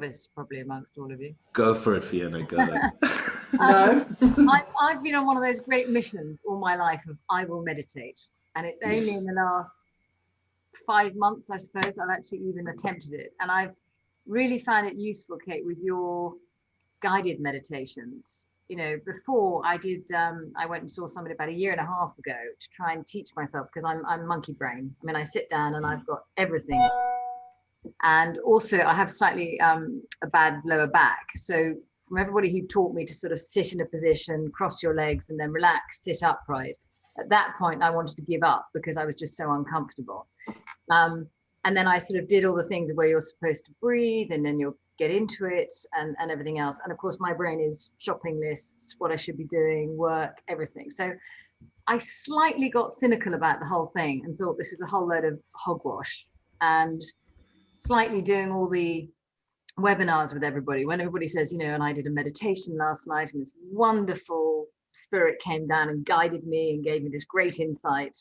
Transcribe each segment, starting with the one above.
novice probably amongst all of you. Go for it, Fiona, go. No. I've been on one of those great missions all my life of I will meditate. And it's only in the last 5 months, I suppose, I've actually even attempted it. And I've really found it useful, Kate, with your guided meditations. You know, before I did, I went and saw somebody about 1.5 years ago to try and teach myself, because I'm monkey brain. I mean, I sit down and I've got everything. And also I have slightly a bad lower back. So from everybody who taught me to sort of sit in a position, cross your legs and then relax, sit upright, at that point I wanted to give up because I was just so uncomfortable. And then I sort of did all the things where you're supposed to breathe and then you'll get into it and everything else. And of course my brain is shopping lists, what I should be doing, work, everything. So I slightly got cynical about the whole thing and thought this was a whole load of hogwash, and slightly doing all the webinars with everybody when everybody says, you know, and I did a meditation last night and this wonderful spirit came down and guided me and gave me this great insight.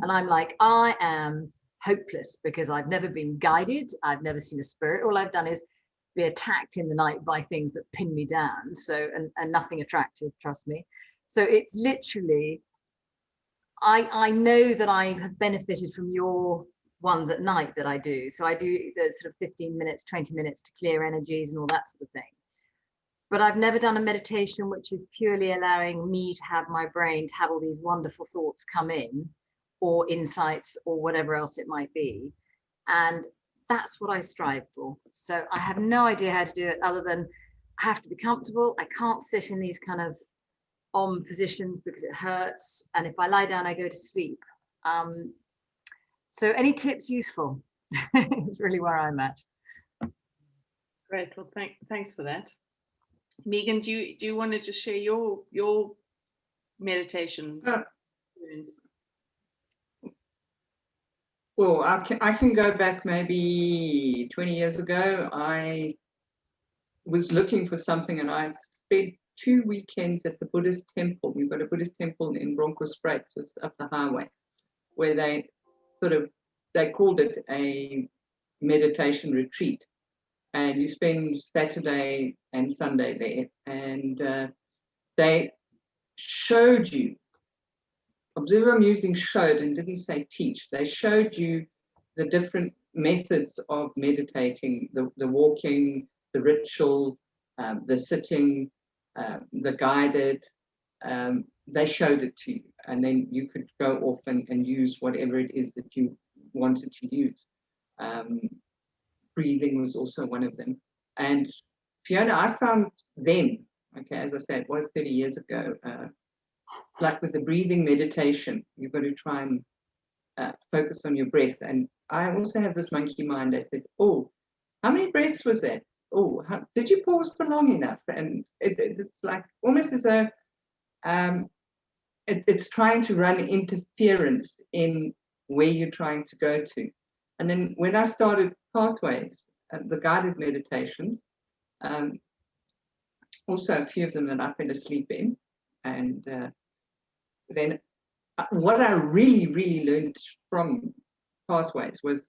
And I'm like, I am hopeless because I've never been guided. I've never seen a spirit. All I've done is be attacked in the night by things that pin me down. So, and nothing attractive, trust me. So it's literally, I know that I have benefited from your ones at night that I do. So I do the sort of 15 minutes, 20 minutes to clear energies and all that sort of thing. But I've never done a meditation which is purely allowing me to have my brain to have all these wonderful thoughts come in, or insights, or whatever else it might be. And that's what I strive for. So I have no idea how to do it other than I have to be comfortable. I can't sit in these kind of positions because it hurts. And if I lie down, I go to sleep. So any tips useful? It's really where I'm at. Great. Well, thanks for that. Megan, do you want to just share your meditation experience? Well, I can go back maybe 20 years ago. I was looking for something and I spent 2 weekends at the Buddhist temple. We've got a Buddhist temple in Bronkhorstspruit, just up the highway, where they called it a meditation retreat. And you spend Saturday and Sunday there. And they showed you, observe I'm using showed and didn't say teach, they showed you the different methods of meditating, the walking, the ritual, the sitting, the guided. They showed it to you, and then you could go off and use whatever it is that you wanted to use. Breathing was also one of them. And Fiona, I found them, okay, as I said, it was 30 years ago, like with the breathing meditation, you've got to try and focus on your breath. And I also have this monkey mind that says, oh, how many breaths was that? Oh, did you pause for long enough? And it's like almost as though it's trying to run interference in where you're trying to go to. And then when I started Pathways, the guided meditations, also a few of them that I fell asleep in. And then what I really learned from Pathways was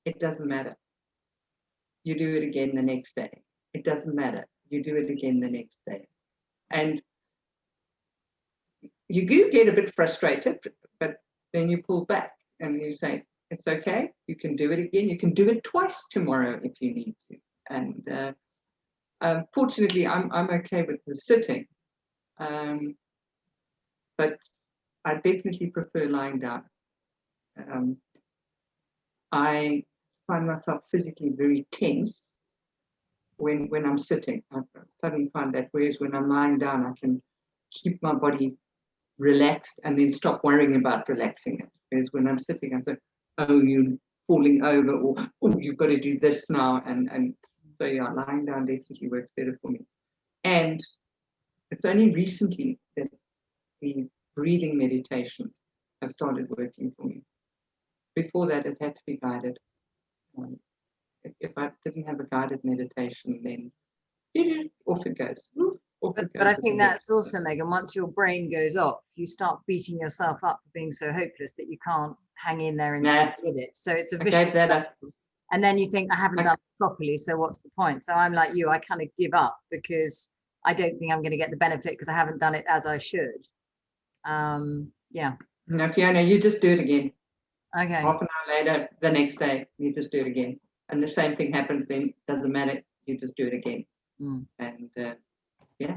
it doesn't matter. You do it again the next day. It doesn't matter. You do it again the next day. And you do get a bit frustrated, but then you pull back and you say, it's okay, you can do it again. You can do it twice tomorrow if you need to. And fortunately, I'm okay with the sitting, but I definitely prefer lying down. I find myself physically very tense when I'm sitting. I suddenly find that, whereas when I'm lying down, I can keep my body relaxed and then stop worrying about relaxing it. Whereas when I'm sitting, I say, oh, you're falling over, or oh, you've got to do this now. And so yeah, lying down definitely works better for me. And it's only recently that the breathing meditations have started working for me. Before that, it had to be guided. If I didn't have a guided meditation, then off it goes. But I think that's also, Megan, once your brain goes off, you start beating yourself up for being so hopeless that you can't hang in there and stick with it. So it's a vicious cycle. And then you think, I haven't done it properly, so what's the point? So I'm like you, I kind of give up because I don't think I'm going to get the benefit because I haven't done it as I should. Yeah. No, Fiona, you just do it again. Okay. Half an hour later, the next day, you just do it again. And the same thing happens then. Doesn't matter. You just do it again. And yeah,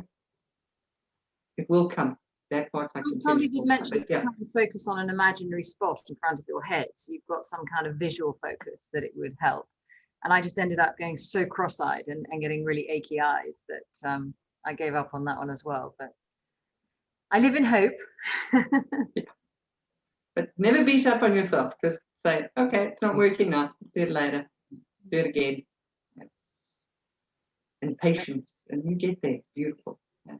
it will come. That part I can Somebody tell you did mention yeah. trying to focus on an imaginary spot in front of your head. So you've got some kind of visual focus that it would help. And I just ended up going so cross-eyed and getting really achy eyes that I gave up on that one as well. But I live in hope. Yeah. But never beat up on yourself. Just say, okay, it's not working now. Do it later. Do it again. And patience. And you get there. It's beautiful. Yeah.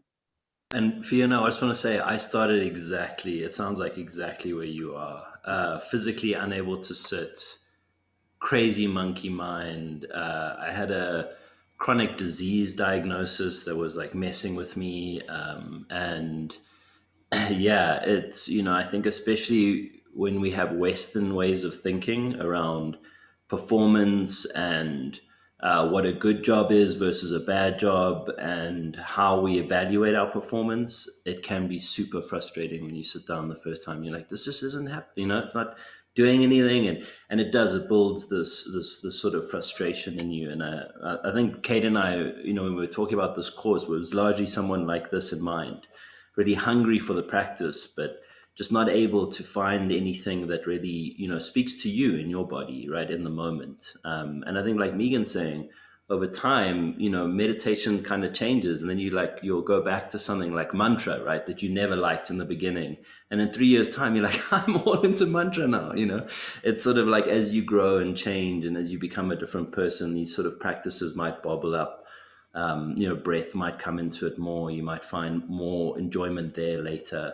And Fiona, I just want to say, I started exactly, it sounds like exactly where you are. Physically unable to sit, crazy monkey mind. I had a chronic disease diagnosis that was like messing with me. And yeah, it's, I think especially when we have Western ways of thinking around performance and what a good job is versus a bad job and how we evaluate our performance, it can be super frustrating when you sit down the first time. You're like, this just isn't happening, it's not doing anything, and it builds this sort of frustration in you. And I think Kate and I, when we were talking about this course, was largely someone like this in mind, really hungry for the practice, but just not able to find anything that really, speaks to you in your body right in the moment. And I think, like Megan's saying, over time, meditation kind of changes, and then you'll go back to something like mantra, right, that you never liked in the beginning. And in 3 years' time, you're like, I'm all into mantra now. It's sort of like as you grow and change and as you become a different person, these sort of practices might bobble up. Breath might come into it more. You might find more enjoyment there later.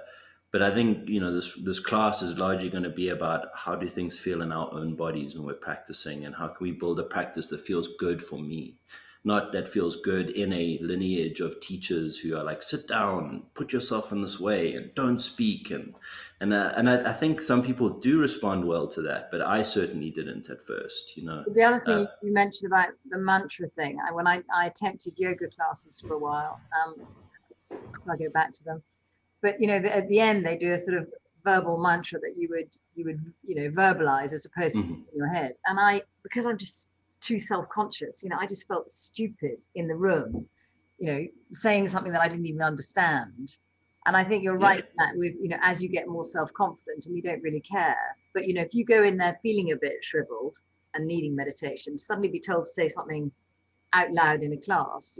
But I think, this class is largely going to be about how do things feel in our own bodies when we're practicing, and how can we build a practice that feels good for me, not that feels good in a lineage of teachers who are like, sit down, put yourself in this way and don't speak. And I think some people do respond well to that, but I certainly didn't at first, The other thing you mentioned about the mantra thing, when I attempted yoga classes for a while, I'll go back to them. But at the end they do a sort of verbal mantra that you would verbalize as opposed to in your head. And because I'm just too self-conscious, I just felt stupid in the room, saying something that I didn't even understand. And I think you're right in that with, as you get more self-confident and you don't really care. But if you go in there feeling a bit shriveled and needing meditation, suddenly be told to say something out loud in a class,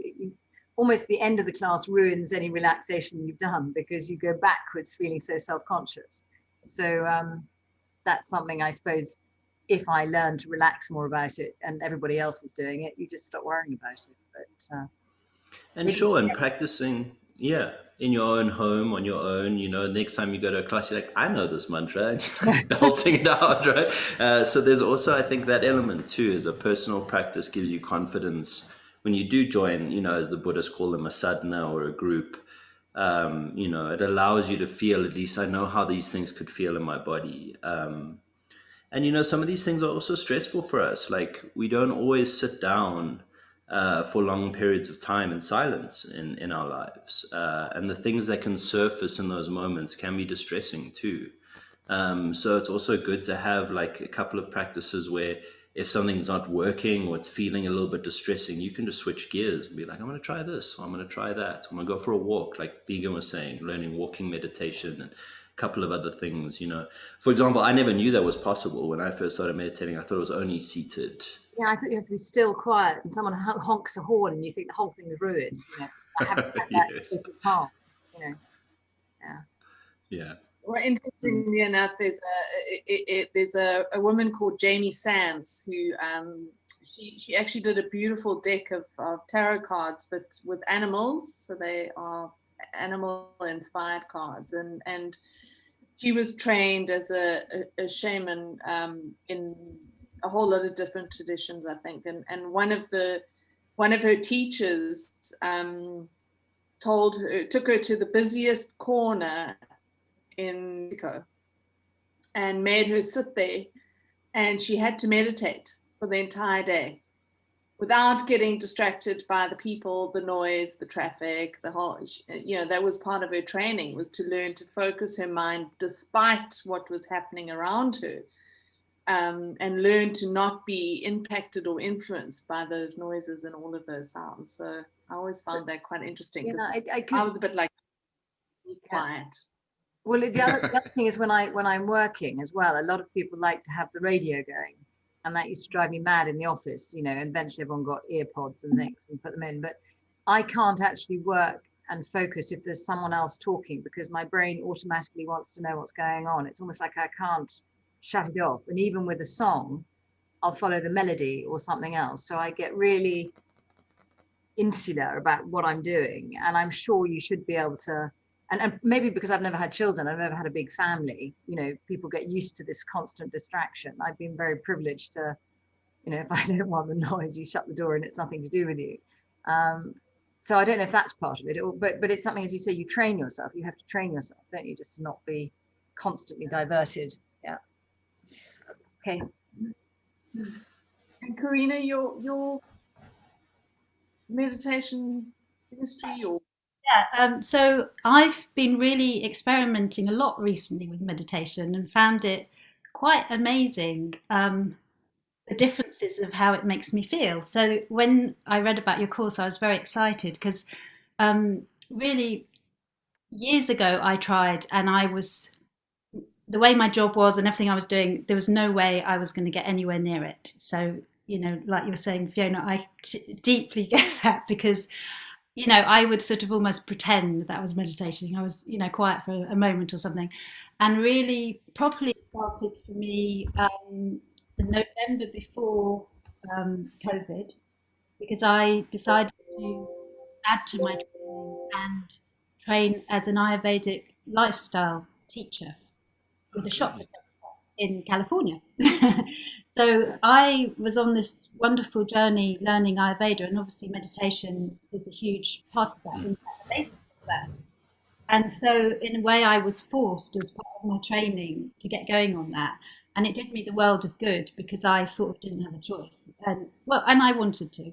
almost the end of the class ruins any relaxation you've done because you go backwards feeling so self-conscious. So that's something, I suppose, if I learn to relax more about it and everybody else is doing it, you just stop worrying about it. But and practicing, in your own home, on your own, next time you go to a class, you're like, I know this mantra, and you're like belting it out, right? So there's also, I think, that element too, is a personal practice gives you confidence when you do join, as the Buddhists call them, a sadhana or a group. It allows you to feel, at least I know how these things could feel in my body. And some of these things are also stressful for us. Like, we don't always sit down for long periods of time in silence in our lives. And the things that can surface in those moments can be distressing too. So it's also good to have like a couple of practices where if something's not working or it's feeling a little bit distressing, you can just switch gears and be like, I'm going to try this, or I'm going to try that. I'm going to go for a walk, like Began was saying, learning walking meditation and a couple of other things, For example, I never knew that was possible when I first started meditating. I thought it was only seated. Yeah, I thought you have to be still quiet and someone honks a horn and you think the whole thing is ruined. I haven't had that Yes. part, Yeah. Well, interestingly enough, there's a woman called Jamie Sams who she actually did a beautiful deck of tarot cards, but with animals. So they are animal inspired cards, and she was trained as a shaman in a whole lot of different traditions, I think. And one of her teachers took her to the busiest corner in Mexico and made her sit there, and she had to meditate for the entire day, without getting distracted by the people, the noise, the traffic, the whole, that was part of her training, was to learn to focus her mind despite what was happening around her, and learn to not be impacted or influenced by those noises and all of those sounds. So I always found that quite interesting, because I was a bit like, quiet. Well, the other thing is when I'm working as well, a lot of people like to have the radio going, and that used to drive me mad in the office, and eventually everyone got ear pods and things and put them in, but I can't actually work and focus if there's someone else talking, because my brain automatically wants to know what's going on. It's almost like I can't shut it off. And even with a song, I'll follow the melody or something else. So I get really insular about what I'm doing. And I'm sure you should be able to, and maybe because I've never had children, I've never had a big family, people get used to this constant distraction. I've been very privileged to, if I don't want the noise, you shut the door and it's nothing to do with you. So I don't know if that's part of it, but it's something, as you say, you train yourself. You have to train yourself, don't you, just to not be constantly diverted. Yeah. Okay. And Karina, your meditation history, or so I've been really experimenting a lot recently with meditation and found it quite amazing, the differences of how it makes me feel. So when I read about your course, I was very excited, because really years ago I tried, and the way my job was and everything I was doing, there was no way I was going to get anywhere near it. So, like you were saying, Fiona, I deeply get that, because I would sort of almost pretend that I was meditating. I was, quiet for a moment or something. And really properly started for me the November before COVID, because I decided to add to my training and train as an Ayurvedic lifestyle teacher with a shop in California. So I was on this wonderful journey learning Ayurveda, and obviously meditation is a huge part of that, in fact, the basis of that. And so in a way I was forced as part of my training to get going on that. And it did me the world of good, because I sort of didn't have a choice. And I wanted to.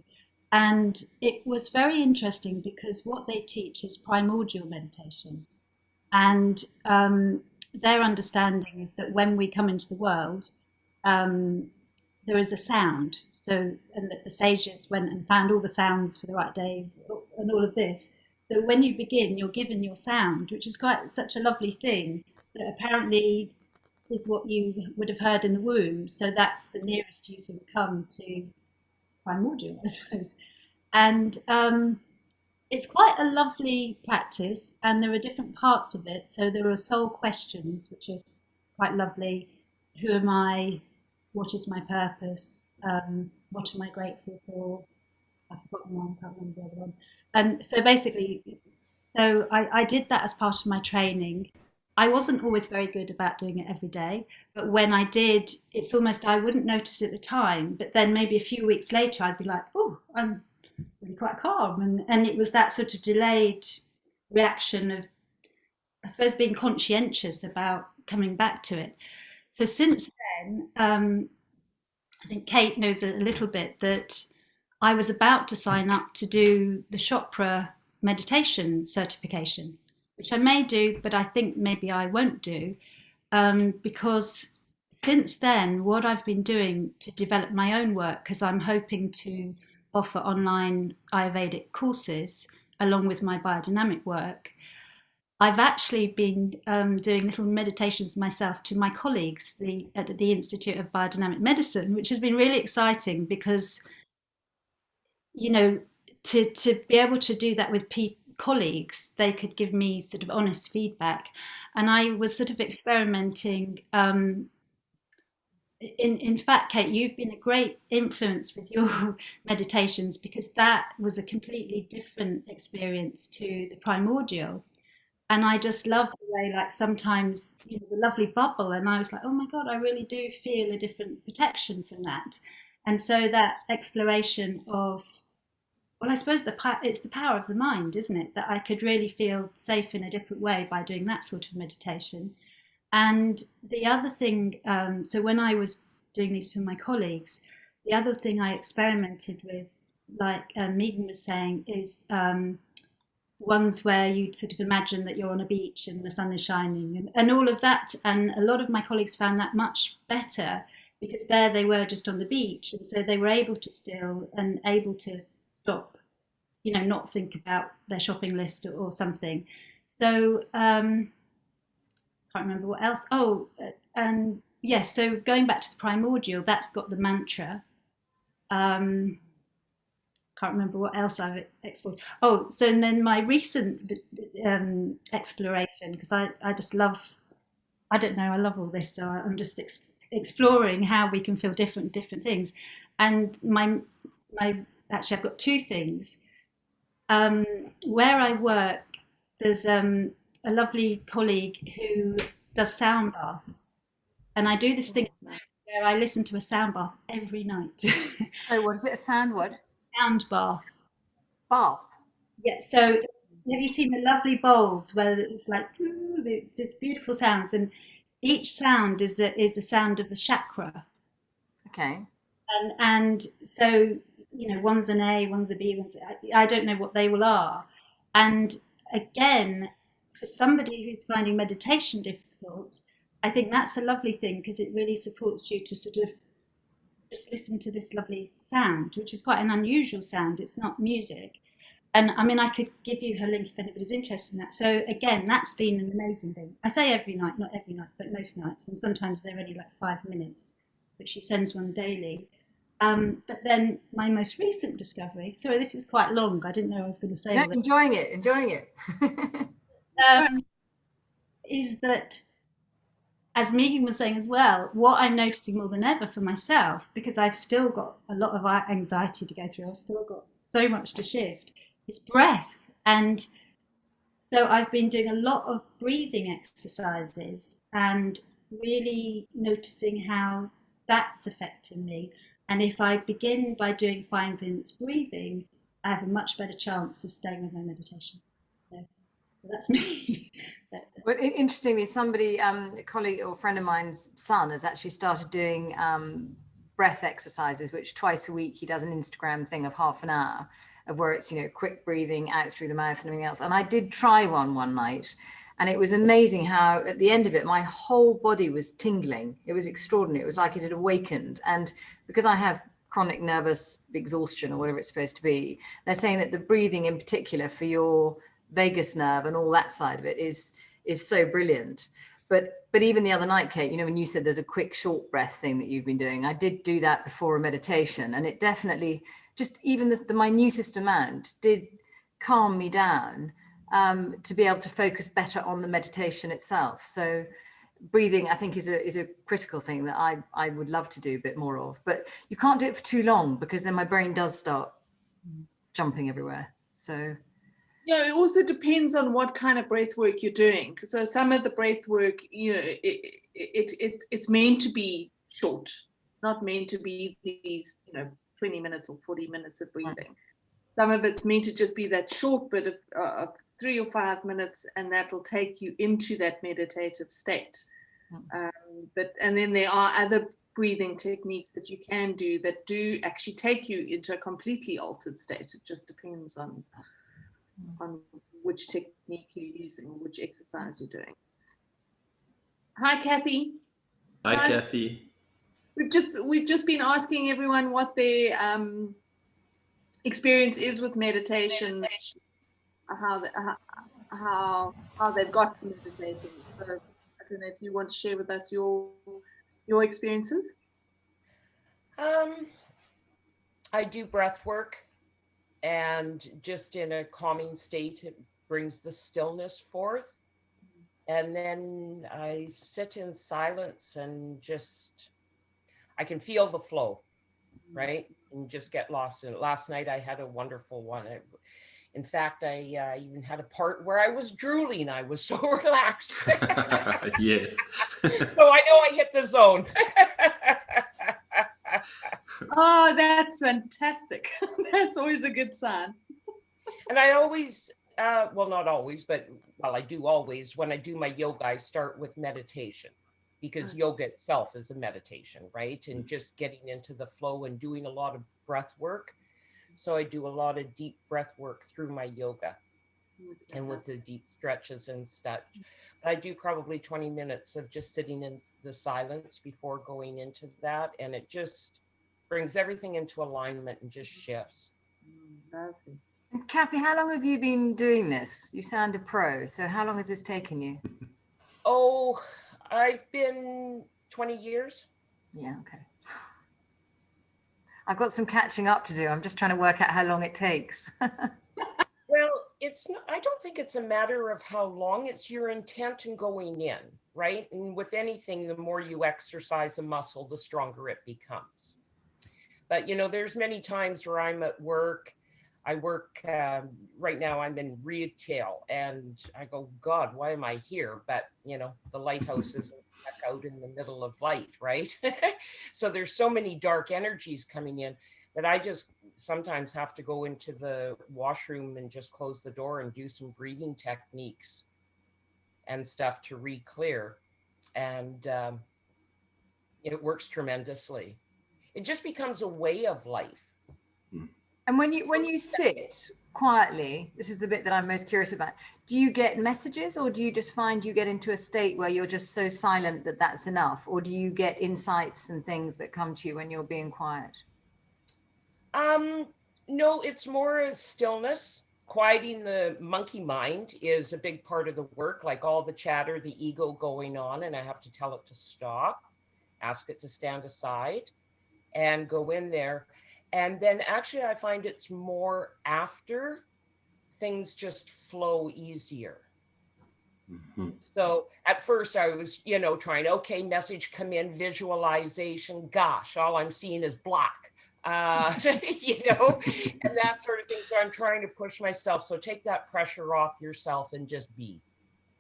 And it was very interesting, because what they teach is primordial meditation. And their understanding is that when we come into the world, there is a sound. So, and that the sages went and found all the sounds for the right days and all of this. So when you begin, you're given your sound, which is quite such a lovely thing, that apparently is what you would have heard in the womb. So that's the nearest you can come to primordial, I suppose. And it's quite a lovely practice, and there are different parts of it. So there are soul questions, which are quite lovely. Who am I? What is my purpose? What am I grateful for? I've forgotten one, can't remember the other one. And so basically, I did that as part of my training. I wasn't always very good about doing it every day, but when I did, it's almost, I wouldn't notice at the time, but then maybe a few weeks later, I'd be like, oh, I'm really quite calm. And it was that sort of delayed reaction of, I suppose, being conscientious about coming back to it. So since then, I think Kate knows a little bit that I was about to sign up to do the Chopra meditation certification, which I may do, but I think maybe I won't do, because since then, what I've been doing to develop my own work, because I'm hoping to offer online Ayurvedic courses along with my biodynamic work, I've actually been doing little meditations myself to my colleagues at the Institute of Biodynamic Medicine, which has been really exciting, because, to be able to do that with colleagues, they could give me sort of honest feedback. And I was sort of experimenting. In fact, Kate, you've been a great influence with your meditations, because that was a completely different experience to the primordial. And I just love the way, like, sometimes, the lovely bubble, and I was like, oh my God, I really do feel a different protection from that. And so that exploration of, well, I suppose it's the power of the mind, isn't it? That I could really feel safe in a different way by doing that sort of meditation. And the other thing, so when I was doing these for my colleagues, the other thing I experimented with, like Megan was saying, is ones where you sort of imagine that you're on a beach and the sun is shining and all of that. And a lot of my colleagues found that much better because there they were just on the beach. And so they were able to still and able to stop, you know, not think about their shopping list or something. So can't remember what else. Oh, and yes, so going back to the primordial, that's got the mantra. Can't remember what else I've explored. Oh, so and then my recent exploration, because I just love, I don't know, I love all this, so I'm just exploring how we can feel different things. And my actually I've got two things. Where I work, there's a lovely colleague who does sound baths, and I do this thing where I listen to a sound bath every night. Oh, what is it? A sound what? Sound bath. Bath. Yeah. So have you seen the lovely bowls where it's like just beautiful sounds, and each sound is the sound of a chakra, Okay. and so you know one's an A, one's a B, I don't know what they all are, and again for somebody who's finding meditation difficult, I think that's a lovely thing because it really supports you to sort of just listen to this lovely sound, which is quite an unusual sound. It's not music. And I mean, I could give you her link if anybody's interested in that. So again, that's been an amazing thing. I say every night, not every night, but most nights. And sometimes they're only like 5 minutes, but she sends one daily. But then my most recent discovery, sorry, this is quite long. I didn't know I was going to say No, all that. enjoying it. Is that, as Megan was saying as well, what I'm noticing more than ever for myself, because I've still got a lot of anxiety to go through, I've still got so much to shift, is breath. And so I've been doing a lot of breathing exercises and really noticing how that's affecting me. And if I begin by doing 5 minutes breathing, I have a much better chance of staying with my meditation. So that's me. But interestingly, somebody, a colleague or friend of mine's son has actually started doing breath exercises, which twice a week he does an Instagram thing of half an hour of where it's, you know, quick breathing out through the mouth and everything else. And I did try one night, and it was amazing how at the end of it, my whole body was tingling. It was extraordinary. It was like it had awakened. And because I have chronic nervous exhaustion or whatever it's supposed to be, they're saying that the breathing in particular for your vagus nerve and all that side of it is so brilliant. But even the other night, Kate, you know, when you said there's a quick short breath thing that you've been doing, I did do that before a meditation, and it definitely, just even the minutest amount did calm me down to be able to focus better on the meditation itself. So breathing, I think, is a critical thing that I would love to do a bit more of, but you can't do it for too long because then my brain does start jumping everywhere. So yeah, it also depends on what kind of breath work you're doing. So some of the breath work, you know, it's meant to be short. It's not meant to be these, you know, 20 minutes or 40 minutes of breathing. Some of it's meant to just be that short bit of 3 or 5 minutes, and that'll take you into that meditative state. And then there are other breathing techniques that you can do that do actually take you into a completely altered state. It just depends on which technique you're using, which exercise you're doing. Hi, Kathy. Hi, Kathy. We've just been asking everyone what their experience is with meditation, how they've got to meditating. So I don't know if you want to share with us your experiences. I do breath work, and just in a calming state, it brings the stillness forth. And then I sit in silence and just, I can feel the flow, right? And just get lost in it. Last night I had a wonderful one. In fact, I even had a part where I was drooling. I was so relaxed. Yes. So I know I hit the zone. Oh, that's fantastic. That's always a good sign. And I always, well, not always, but, well, I do always, when I do my yoga, I start with meditation. because yoga itself is a meditation, right? And just getting into the flow and doing a lot of breath work. So I do a lot of deep breath work through my yoga and with the deep stretches and such. I do probably 20 minutes of just sitting in the silence before going into that. And it just brings everything into alignment and just shifts. Lovely. And Kathy, how long have you been doing this? You sound a pro. So how long has this taken you? Oh, I've been 20 years. Yeah, okay. I've got some catching up to do. I'm just trying to work out how long it takes. Well, it's not, I don't think it's a matter of how long, it's your intent in going in, right? And with anything, the more you exercise a muscle, the stronger it becomes. But, you know, there's many times where I'm at work. I work, right now I'm in retail and I go, God, why am I here? But, you know, the lighthouse is out in the middle of light, right? So there's so many dark energies coming in that I just sometimes have to go into the washroom and just close the door and do some breathing techniques and stuff to re-clear. And it works tremendously. It just becomes a way of life. And when you sit quietly, this is the bit that I'm most curious about. Do you get messages, or do you just find you get into a state where you're just so silent that that's enough? Or do you get insights and things that come to you when you're being quiet? No, it's more a stillness. Quieting the monkey mind is a big part of the work, like all the chatter, the ego going on, and I have to tell it to stop, ask it to stand aside and go in there. And then actually I find it's more after things just flow easier. Mm-hmm. So at first I was, you know, trying, okay, message come in, visualization, gosh, all I'm seeing is black. You know, and that sort of thing. So I'm trying to push myself. So take that pressure off yourself and just be.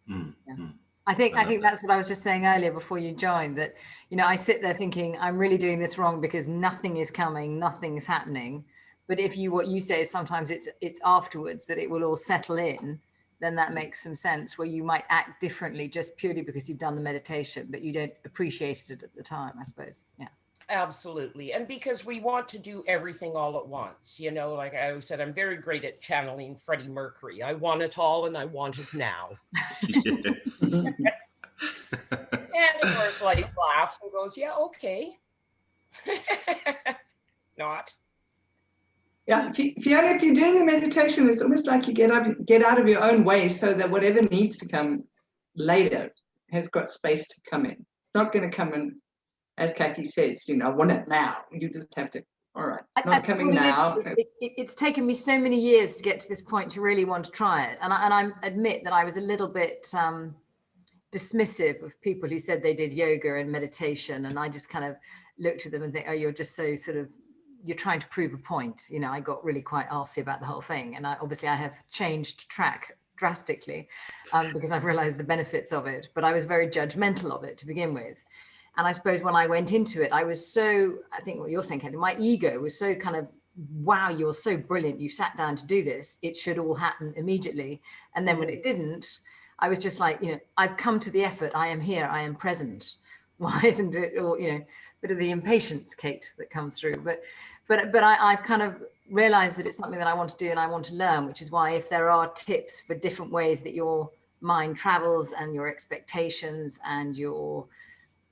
Mm-hmm. Yeah. I think that's what I was just saying earlier before you joined, that, you know, I sit there thinking I'm really doing this wrong because nothing is coming, nothing's happening. But if what you say is sometimes it's afterwards that it will all settle in, then that makes some sense, where you might act differently just purely because you've done the meditation, but you don't appreciate it at the time, I suppose. Yeah. Absolutely. And because we want to do everything all at once, you know, like I always said, I'm very great at channeling Freddie Mercury. I want it all and I want it now. Yes. And of course, life laughs and goes, yeah, okay. Not. Yeah, Fiona, if you're doing the meditation, it's almost like you get out of your own way so that whatever needs to come later has got space to come in. It's not going to come in, as Kathy says, you know, I want it now. You just have to, all right, it's not coming now. It's taken me so many years to get to this point to really want to try it. And I admit that I was a little bit dismissive of people who said they did yoga and meditation. And I just kind of looked at them and think, oh, you're just so sort of, you're trying to prove a point. You know, I got really quite arsy about the whole thing. And obviously I have changed track drastically because I've realized the benefits of it, but I was very judgmental of it to begin with. And I suppose when I went into it, I was so, I think what you're saying, Kathy, my ego was so kind of, wow, you're so brilliant. You sat down to do this. It should all happen immediately. And then when it didn't, I was just like, you know, I've come to the effort. I am here. I am present. Why isn't it? Or, you know, bit of the impatience, Kate, that comes through. But I've kind of realized that it's something that I want to do and I want to learn, which is why if there are tips for different ways that your mind travels and your expectations and your,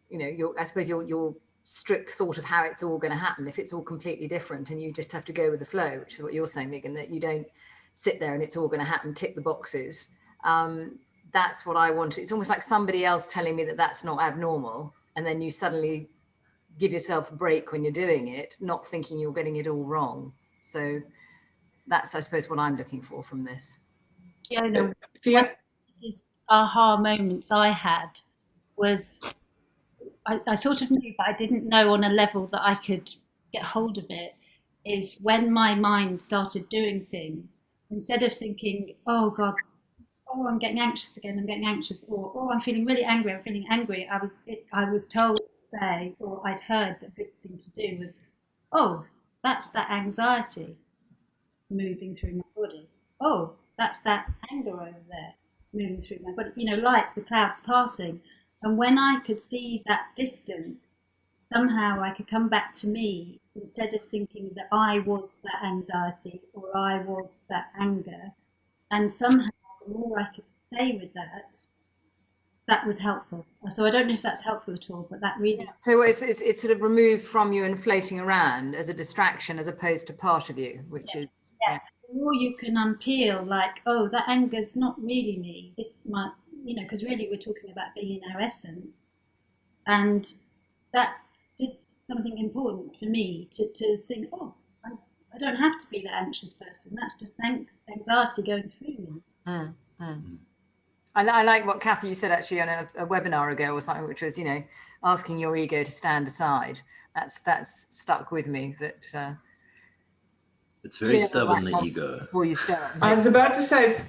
you know, I suppose your strict thought of how it's all going to happen, if it's all completely different and you just have to go with the flow, which is what you're saying, Megan, that you don't sit there and it's all going to happen, tick the boxes. That's what I want. It's almost like somebody else telling me that that's not abnormal. And then you suddenly give yourself a break when you're doing it, not thinking you're getting it all wrong. So that's, I suppose, what I'm looking for from this. Fiona, these aha moments I had was, I sort of knew, but I didn't know on a level that I could get hold of it, is when my mind started doing things, instead of thinking, oh God, oh, I'm getting anxious again, I'm getting anxious, or oh, I'm feeling really angry, I'm feeling angry. I was told to say, or I'd heard that a good thing to do was, oh, that's that anxiety moving through my body. Oh, that's that anger over there moving through my body. You know, like the clouds passing. And when I could see that distance, somehow I could come back to me instead of thinking that I was that anxiety or I was that anger. And somehow, the more I could stay with that, that was helpful. So I don't know if that's helpful at all, but that really. So it's sort of removed from you and floating around as a distraction as opposed to part of you, which is. Yes, the more you can unpeel, like, oh, that anger's not really me. This might, because really we're talking about being in our essence. And that is something important for me to think, oh, I don't have to be that anxious person. That's just anxiety going through me. I like what Kathy, you said actually on a webinar ago or something, which was, asking your ego to stand aside. That's stuck with me. That it's very stubborn, the ego. Before you start. I was about to say,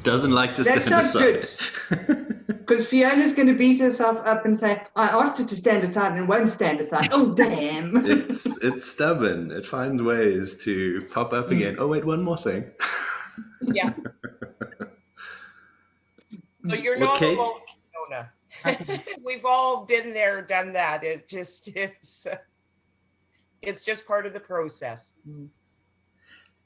doesn't like to stand that's not aside. good. Because Fiona's going to beat herself up and say, I asked her to stand aside and won't stand aside. Oh, damn. It's stubborn. It finds ways to pop up again. Oh, wait, one more thing. Yeah. So you're not alone, Fiona. We've all been there, done that. It's just part of the process.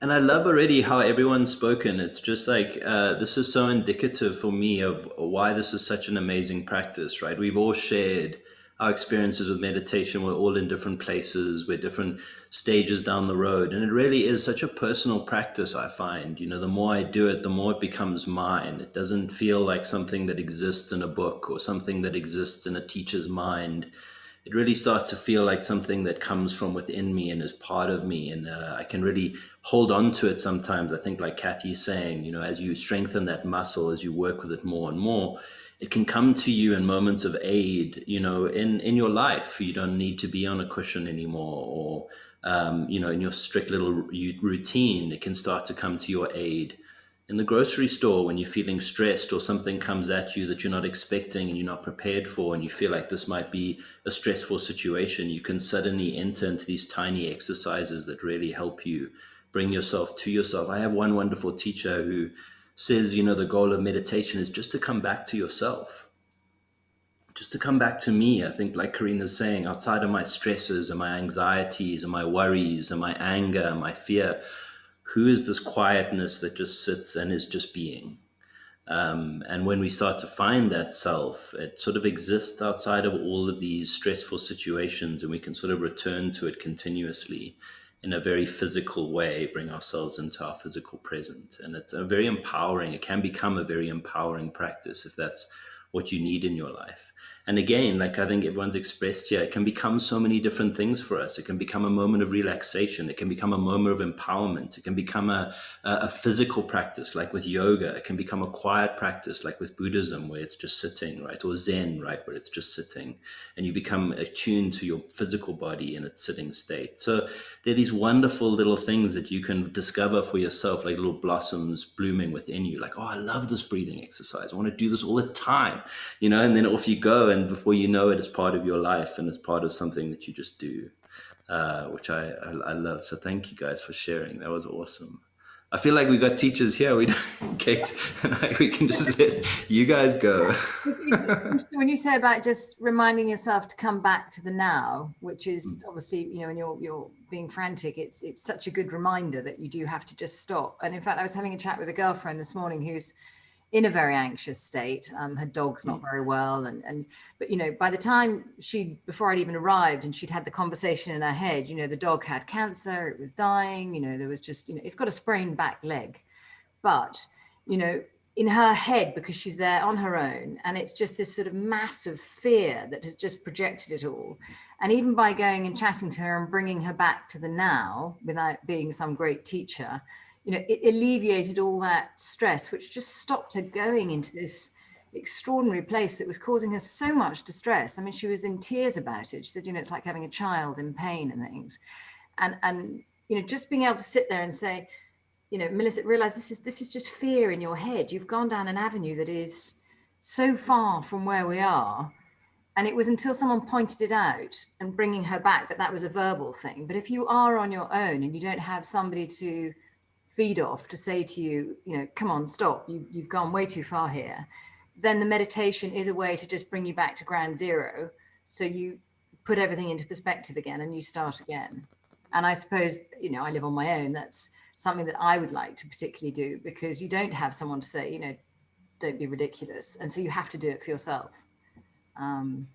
And I love already how everyone's spoken. It's just like, this is so indicative for me of why this is such an amazing practice, right? We've all shared our experiences with meditation. We're all in different places. We're different stages down the road. And it really is such a personal practice, I find. The more I do it, the more it becomes mine. It doesn't feel like something that exists in a book or something that exists in a teacher's mind. It really starts to feel like something that comes from within me and is part of me. And I can really hold on to it sometimes. I think like Kathy's saying, as you strengthen that muscle, as you work with it more and more, it can come to you in moments of aid, in your life. You don't need to be on a cushion anymore, or, in your strict little routine, it can start to come to your aid. In the grocery store, when you're feeling stressed or something comes at you that you're not expecting and you're not prepared for, and you feel like this might be a stressful situation, you can suddenly enter into these tiny exercises that really help you bring yourself to yourself. I have one wonderful teacher who says, the goal of meditation is just to come back to yourself, just to come back to me. I think, like Karina's saying, outside of my stresses and my anxieties and my worries and my anger and my fear, who is this quietness that just sits and is just being? And when we start to find that self, it sort of exists outside of all of these stressful situations, and we can sort of return to it continuously in a very physical way, bring ourselves into our physical present. And it's it can become a very empowering practice if that's what you need in your life. And again, like I think everyone's expressed here, it can become so many different things for us. It can become a moment of relaxation. It can become a moment of empowerment. It can become a physical practice, like with yoga. It can become a quiet practice, like with Buddhism, where it's just sitting, right? Or Zen, right? Where it's just sitting. And you become attuned to your physical body in its sitting state. So there are these wonderful little things that you can discover for yourself, like little blossoms blooming within you. Like, oh, I love this breathing exercise. I want to do this all the time, and then off you go. And before you know it, it's part of your life and it's part of something that you just do, which I love. So thank you guys for sharing. That was awesome. I feel like we got teachers here. We don't, Kate, we can just let you guys go. When you say about just reminding yourself to come back to the now, which is obviously, when you're being frantic, it's such a good reminder that you do have to just stop. And in fact, I was having a chat with a girlfriend this morning who's in a very anxious state. Her dog's not very well, but by the time before I'd even arrived and she'd had the conversation in her head, the dog had cancer, it was dying, there was just, it's got a sprained back leg, but in her head, because she's there on her own, and it's just this sort of massive fear that has just projected it all. And even by going and chatting to her and bringing her back to the now without being some great teacher, it alleviated all that stress, which just stopped her going into this extraordinary place that was causing her so much distress. I mean, she was in tears about it. She said, it's like having a child in pain and things. And just being able to sit there and say, Melissa, realize this is just fear in your head. You've gone down an avenue that is so far from where we are. And it was until someone pointed it out and bringing her back, but that was a verbal thing. But if you are on your own and you don't have somebody to feed off to say to you, come on, stop, you've gone way too far here, then the meditation is a way to just bring you back to ground zero. So you put everything into perspective again and you start again. And I suppose, you know, I live on my own. That's something that I would like to particularly do, because you don't have someone to say, you know, don't be ridiculous. And so you have to do it for yourself. And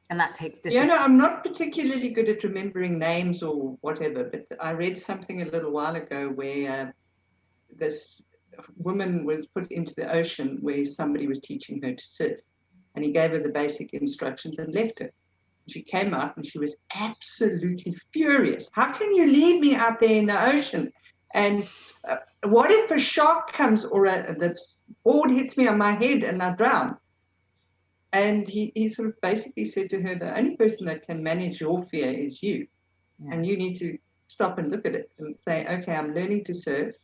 that takes discipline. Yeah, no, I'm not particularly good at remembering names or whatever, but I read something a little while ago where this woman was put into the ocean where somebody was teaching her to surf, and he gave her the basic instructions and left her. She came out and she was absolutely furious. How can you leave me out there in the ocean? And what if a shark comes or the board hits me on my head and I drown? And he sort of basically said to her, the only person that can manage your fear is you. Yeah. And you need to stop and look at it and say, okay, I'm learning to surf.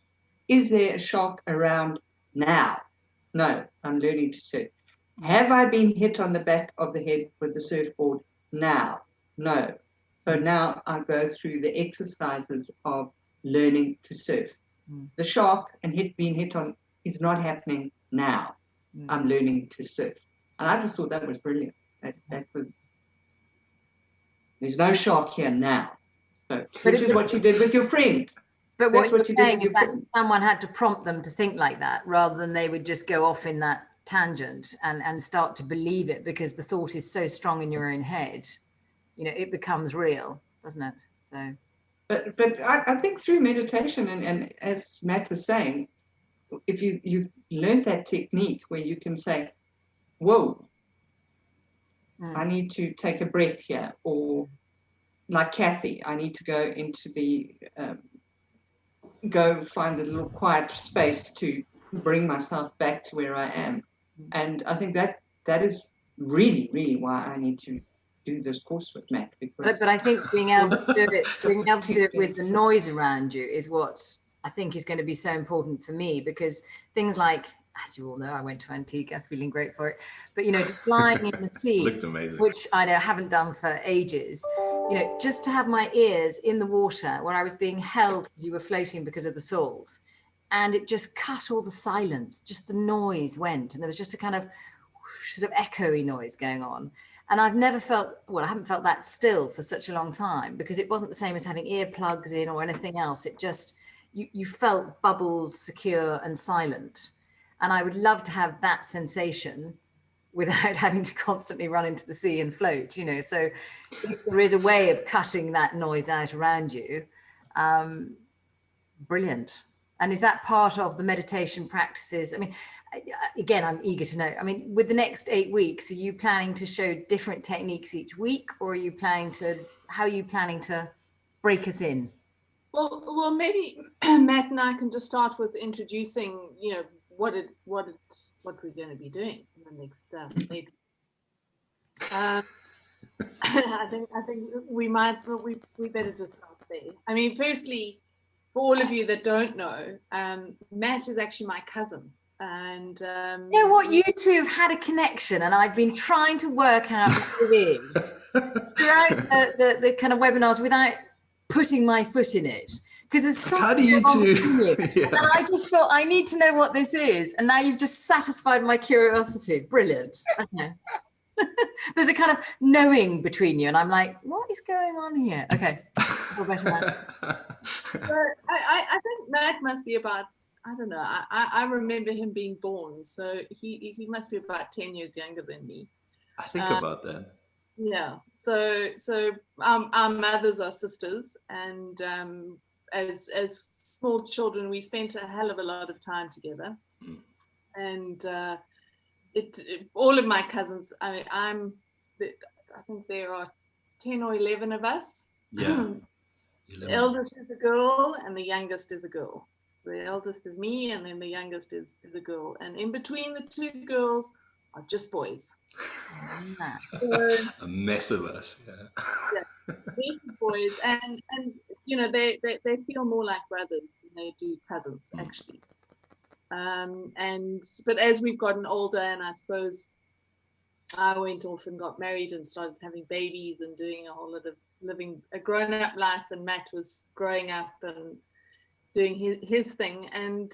Is there a shark around now? No, I'm learning to surf. Have I been hit on the back of the head with the surfboard now? No. So now I go through the exercises of learning to surf. The shark and being hit on is not happening now. I'm learning to surf. And I just thought that was brilliant. That was, there's no shark here now. So, which is what you did with your friend. But what you're saying is that someone had to prompt them to think like that, rather than they would just go off in that tangent and start to believe it, because the thought is so strong in your own head. You know, it becomes real, doesn't it? So, but I think through meditation, and as Matt was saying, if you've learned that technique where you can say, whoa, I need to take a breath here, or like Kathy, I need to go into the go find a little quiet space to bring myself back to where I am. And I think that is really, really why I need to do this course with Matt. Because but I think being able to do it with the noise around you is what I think is going to be so important for me, because things like, as you all know, I went to Antigua, feeling great for it. But, you know, just flying in the sea, looked amazing, which I know haven't done for ages. You know, just to have my ears in the water where I was being held because you were floating because of the salt, and it just cut all the silence. Just the noise went, and there was just a kind of sort of echoey noise going on. And I've never felt, well, I haven't felt that still for such a long time, because it wasn't the same as having earplugs in or anything else. It just, you felt bubbled, secure, and silent. And I would love to have that sensation without having to constantly run into the sea and float, you know. So if there is a way of cutting that noise out around you, brilliant. And is that part of the meditation practices? I mean, again, I'm eager to know. I mean, with the next 8 weeks, are you planning to show different techniques each week, or are you planning to, how are you planning to break us in? Well, maybe Matt and I can just start with introducing, you know, what we're going to be doing in the next maybe. I think we better just start there. I mean, firstly, for all of you that don't know, Matt is actually my cousin, and you know what, you two have had a connection, and I've been trying to work out what it is throughout the kind of webinars without putting my foot in it. Because there's something how do you do? Yeah. And I just thought, I need to know what this is. And now you've just satisfied my curiosity. Brilliant. Okay. There's a kind of knowing between you. And I'm like, what is going on here? Okay. Feel better now. So I think Matt must be about, I don't know, I remember him being born. So he must be about 10 years younger than me. I think about that. Yeah. So our mothers are sisters, and as small children, we spent a hell of a lot of time together. And all of my cousins, I mean, I think there are 10 or 11 of us. Yeah. The eldest is a girl and the youngest is a girl. The eldest is me, and then the youngest is a girl. And in between the two girls are just boys. A mess of us. Yeah. These boys, and you know, they feel more like brothers than they do cousins, actually. But as we've gotten older, and I suppose I went off and got married and started having babies and doing a whole lot of living a grown-up life, and Matt was growing up and doing his thing. And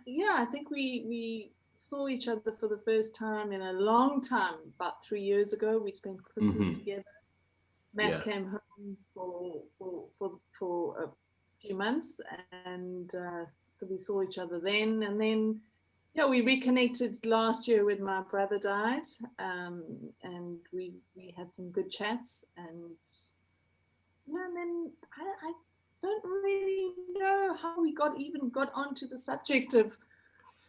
yeah, I think we saw each other for the first time in a long time, about 3 years ago. We spent Christmas together. Matt came home for a few months, and so we saw each other then. And then, we reconnected last year when my brother died, and we had some good chats. And then I don't really know how we got onto the subject of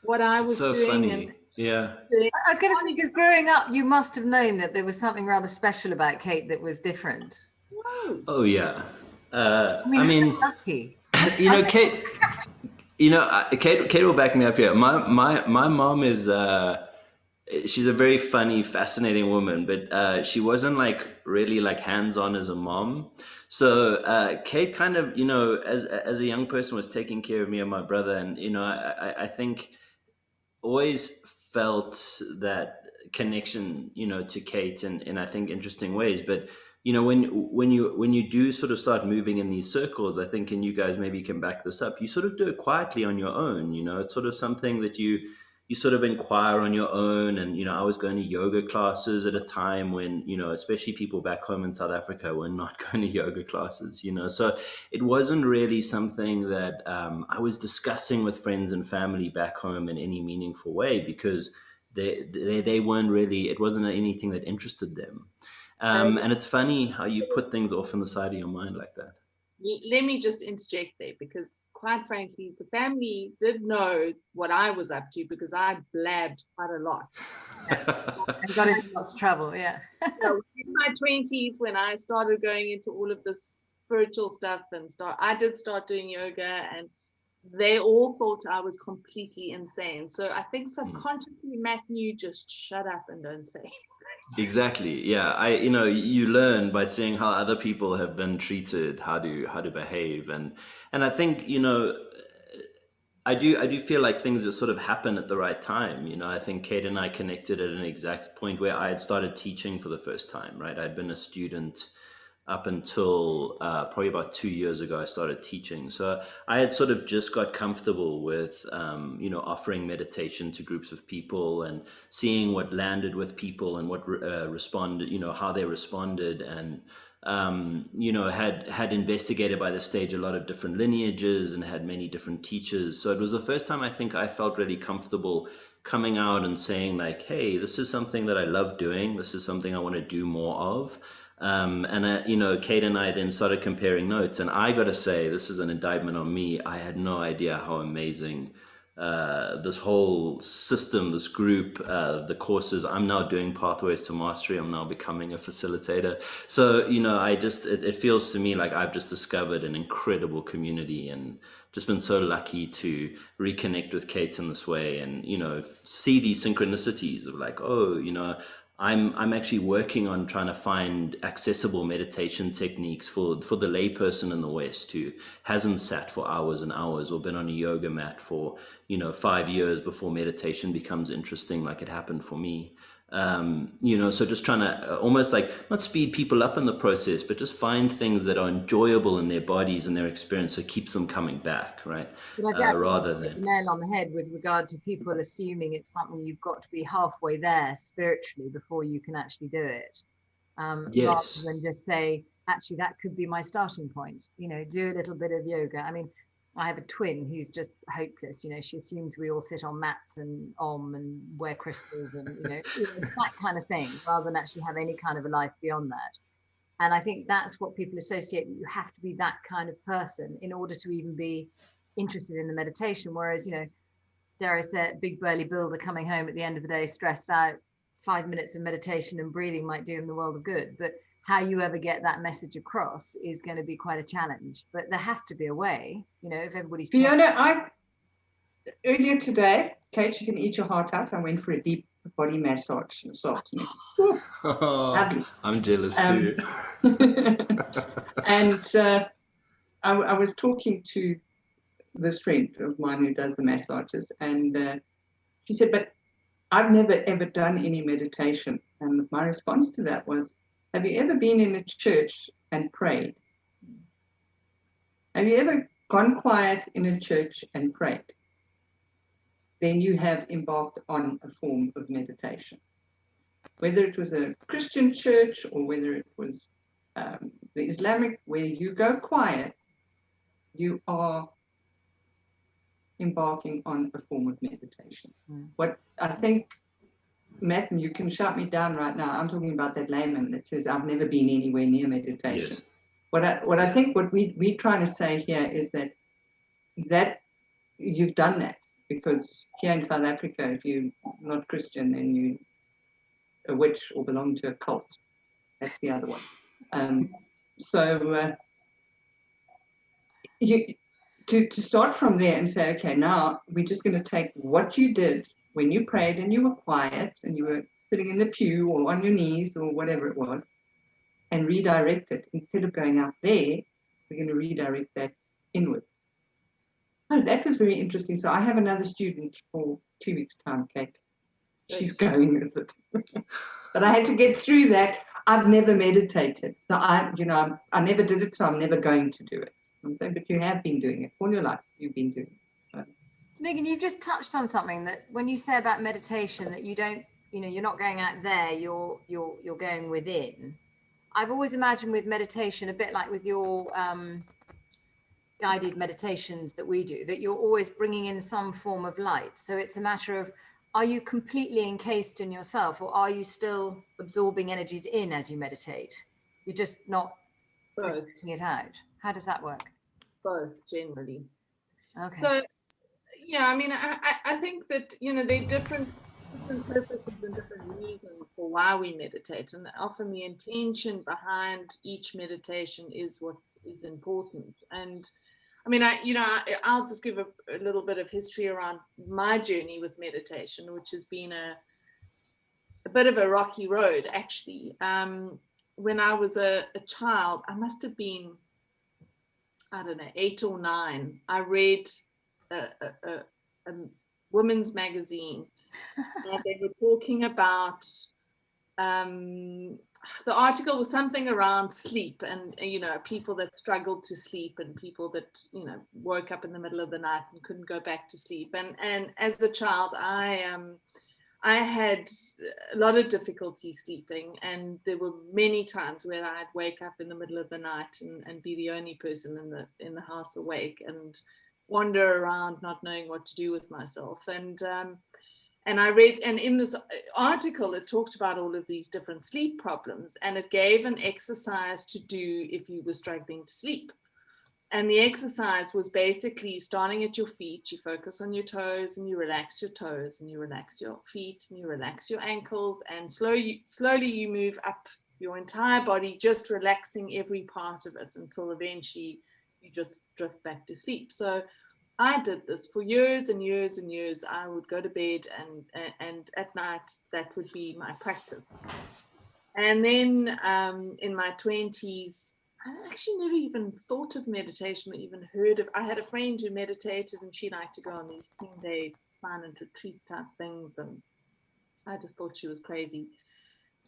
what I was so doing. Funny. And I was going to say, because growing up, you must have known that there was something rather special about Kate that was different. Oh yeah. I mean, lucky. Kate. Kate will back me up here. My mom is she's a very funny, fascinating woman, but she wasn't like really like hands-on as a mom. So Kate kind of, as a young person was taking care of me and my brother, and I think always felt that connection, to Kate in I think interesting ways. But when you do sort of start moving in these circles, I think, and you guys maybe can back this up, you sort of do it quietly on your own. It's sort of something that you sort of inquire on your own. And I was going to yoga classes at a time when especially people back home in South Africa were not going to yoga classes. So it wasn't really something that I was discussing with friends and family back home in any meaningful way, because they weren't really, it wasn't anything that interested them. And it's funny how you put things off on the side of your mind like that. Let me just interject there, because quite frankly, the family did know what I was up to, because I blabbed quite a lot. And got into lots of trouble, yeah. So in my 20s, when I started going into all of this spiritual stuff I did start doing yoga, and they all thought I was completely insane. So I think subconsciously Matt knew, just shut up and don't say. Exactly. Yeah. You learn by seeing how other people have been treated, how to behave. And I think, I do feel like things just sort of happen at the right time. I think Kate and I connected at an exact point where I had started teaching for the first time, right? I'd been a student up until probably about 2 years ago. I started teaching. So I had sort of just got comfortable with, offering meditation to groups of people and seeing what landed with people and what responded, how they responded. And, had investigated by this stage a lot of different lineages and had many different teachers. So it was the first time I think I felt really comfortable coming out and saying like, hey, this is something that I love doing. This is something I want to do more of. Kate and I then started comparing notes, and I got to say, this is an indictment on me. I had no idea how amazing this whole system, this group, the courses. I'm now doing Pathways to Mastery. I'm now becoming a facilitator. So, it feels to me like I've just discovered an incredible community, and just been so lucky to reconnect with Kate in this way, and, see these synchronicities of like, I'm actually working on trying to find accessible meditation techniques for the layperson in the West who hasn't sat for hours and hours or been on a yoga mat for 5 years before meditation becomes interesting, like it happened for me. So just trying to almost like not speed people up in the process, but just find things that are enjoyable in their bodies and their experience, so it keeps them coming back, right? Rather than the nail on the head with regard to people assuming it's something you've got to be halfway there spiritually before you can actually do it. Yes. Rather than just say, actually, that could be my starting point. Do a little bit of yoga. I mean, I have a twin who's just hopeless. She assumes we all sit on mats and and wear crystals and that kind of thing, rather than actually have any kind of a life beyond that. And I think that's what people associate. You have to be that kind of person in order to even be interested in the meditation. Whereas, dare I say it, big burly builder coming home at the end of the day stressed out, 5 minutes of meditation and breathing might do him the world of good. But how you ever get that message across is going to be quite a challenge. But there has to be a way, if everybody's... Fiona, earlier today, Kate, you can eat your heart out. I went for a deep body massage this afternoon. Lovely. I'm jealous too. And I was talking to this friend of mine who does the massages, and she said, but I've never ever done any meditation. And my response to that was, have you ever been in a church and prayed? Have you ever gone quiet in a church and prayed? then you have embarked on a form of meditation. Whether it was a Christian church or whether it was the Islamic, where you go quiet, you are embarking on a form of meditation. What I think, Matt, and you can shout me down right now, I'm talking about that layman that says, I've never been anywhere near meditation. Yes. What I think what we're trying to say here is that you've done that, because here in South Africa, if you're not Christian, then you're a witch or belong to a cult. That's the other one. To start from there and say, okay, now we're just going to take what you did when you prayed and you were quiet and you were sitting in the pew or on your knees or whatever it was, and redirect it. Instead of going out there, we're going to redirect that inwards. Oh, that was very interesting. So I have another student for 2 weeks' time, Kate. She's going with it. But I had to get through that. I've never meditated. So I never did it, so I'm never going to do it. I'm saying, but you have been doing it all your life. You've been doing it. So. Megan, you've just touched on something that when you say about meditation, that you don't, you're not going out there, you're going within. I've always imagined with meditation, a bit like with your guided meditations that we do, that you're always bringing in some form of light. So it's a matter of, are you completely encased in yourself, or are you still absorbing energies in as you meditate? You're just not putting it out. How does that work? Both, generally. Okay. So, yeah, I mean, I think that, there are different purposes and different reasons for why we meditate. And often the intention behind each meditation is what is important. And I mean, I'll just give a little bit of history around my journey with meditation, which has been a bit of a rocky road, actually. When I was a child, I must have been, I don't know, 8 or 9. I read a women's magazine, and they were talking about, the article was something around sleep, and people that struggled to sleep, and people that woke up in the middle of the night and couldn't go back to sleep. And as a child, I had a lot of difficulty sleeping, and there were many times where I'd wake up in the middle of the night and be the only person in the house awake, and wander around not knowing what to do with myself. And I read, and in this article, it talked about all of these different sleep problems, and it gave an exercise to do if you were struggling to sleep. And the exercise was basically starting at your feet. You focus on your toes, and you relax your toes, and you relax your feet, and you relax your ankles, and slowly you move up your entire body, just relaxing every part of it until eventually you just drift back to sleep. So I did this for years and years and years. I would go to bed, and at night that would be my practice. And then in my 20s, I actually never even thought of meditation or even heard of. I had a friend who meditated, and she liked to go on these 10-day silent retreat type things, and I just thought she was crazy.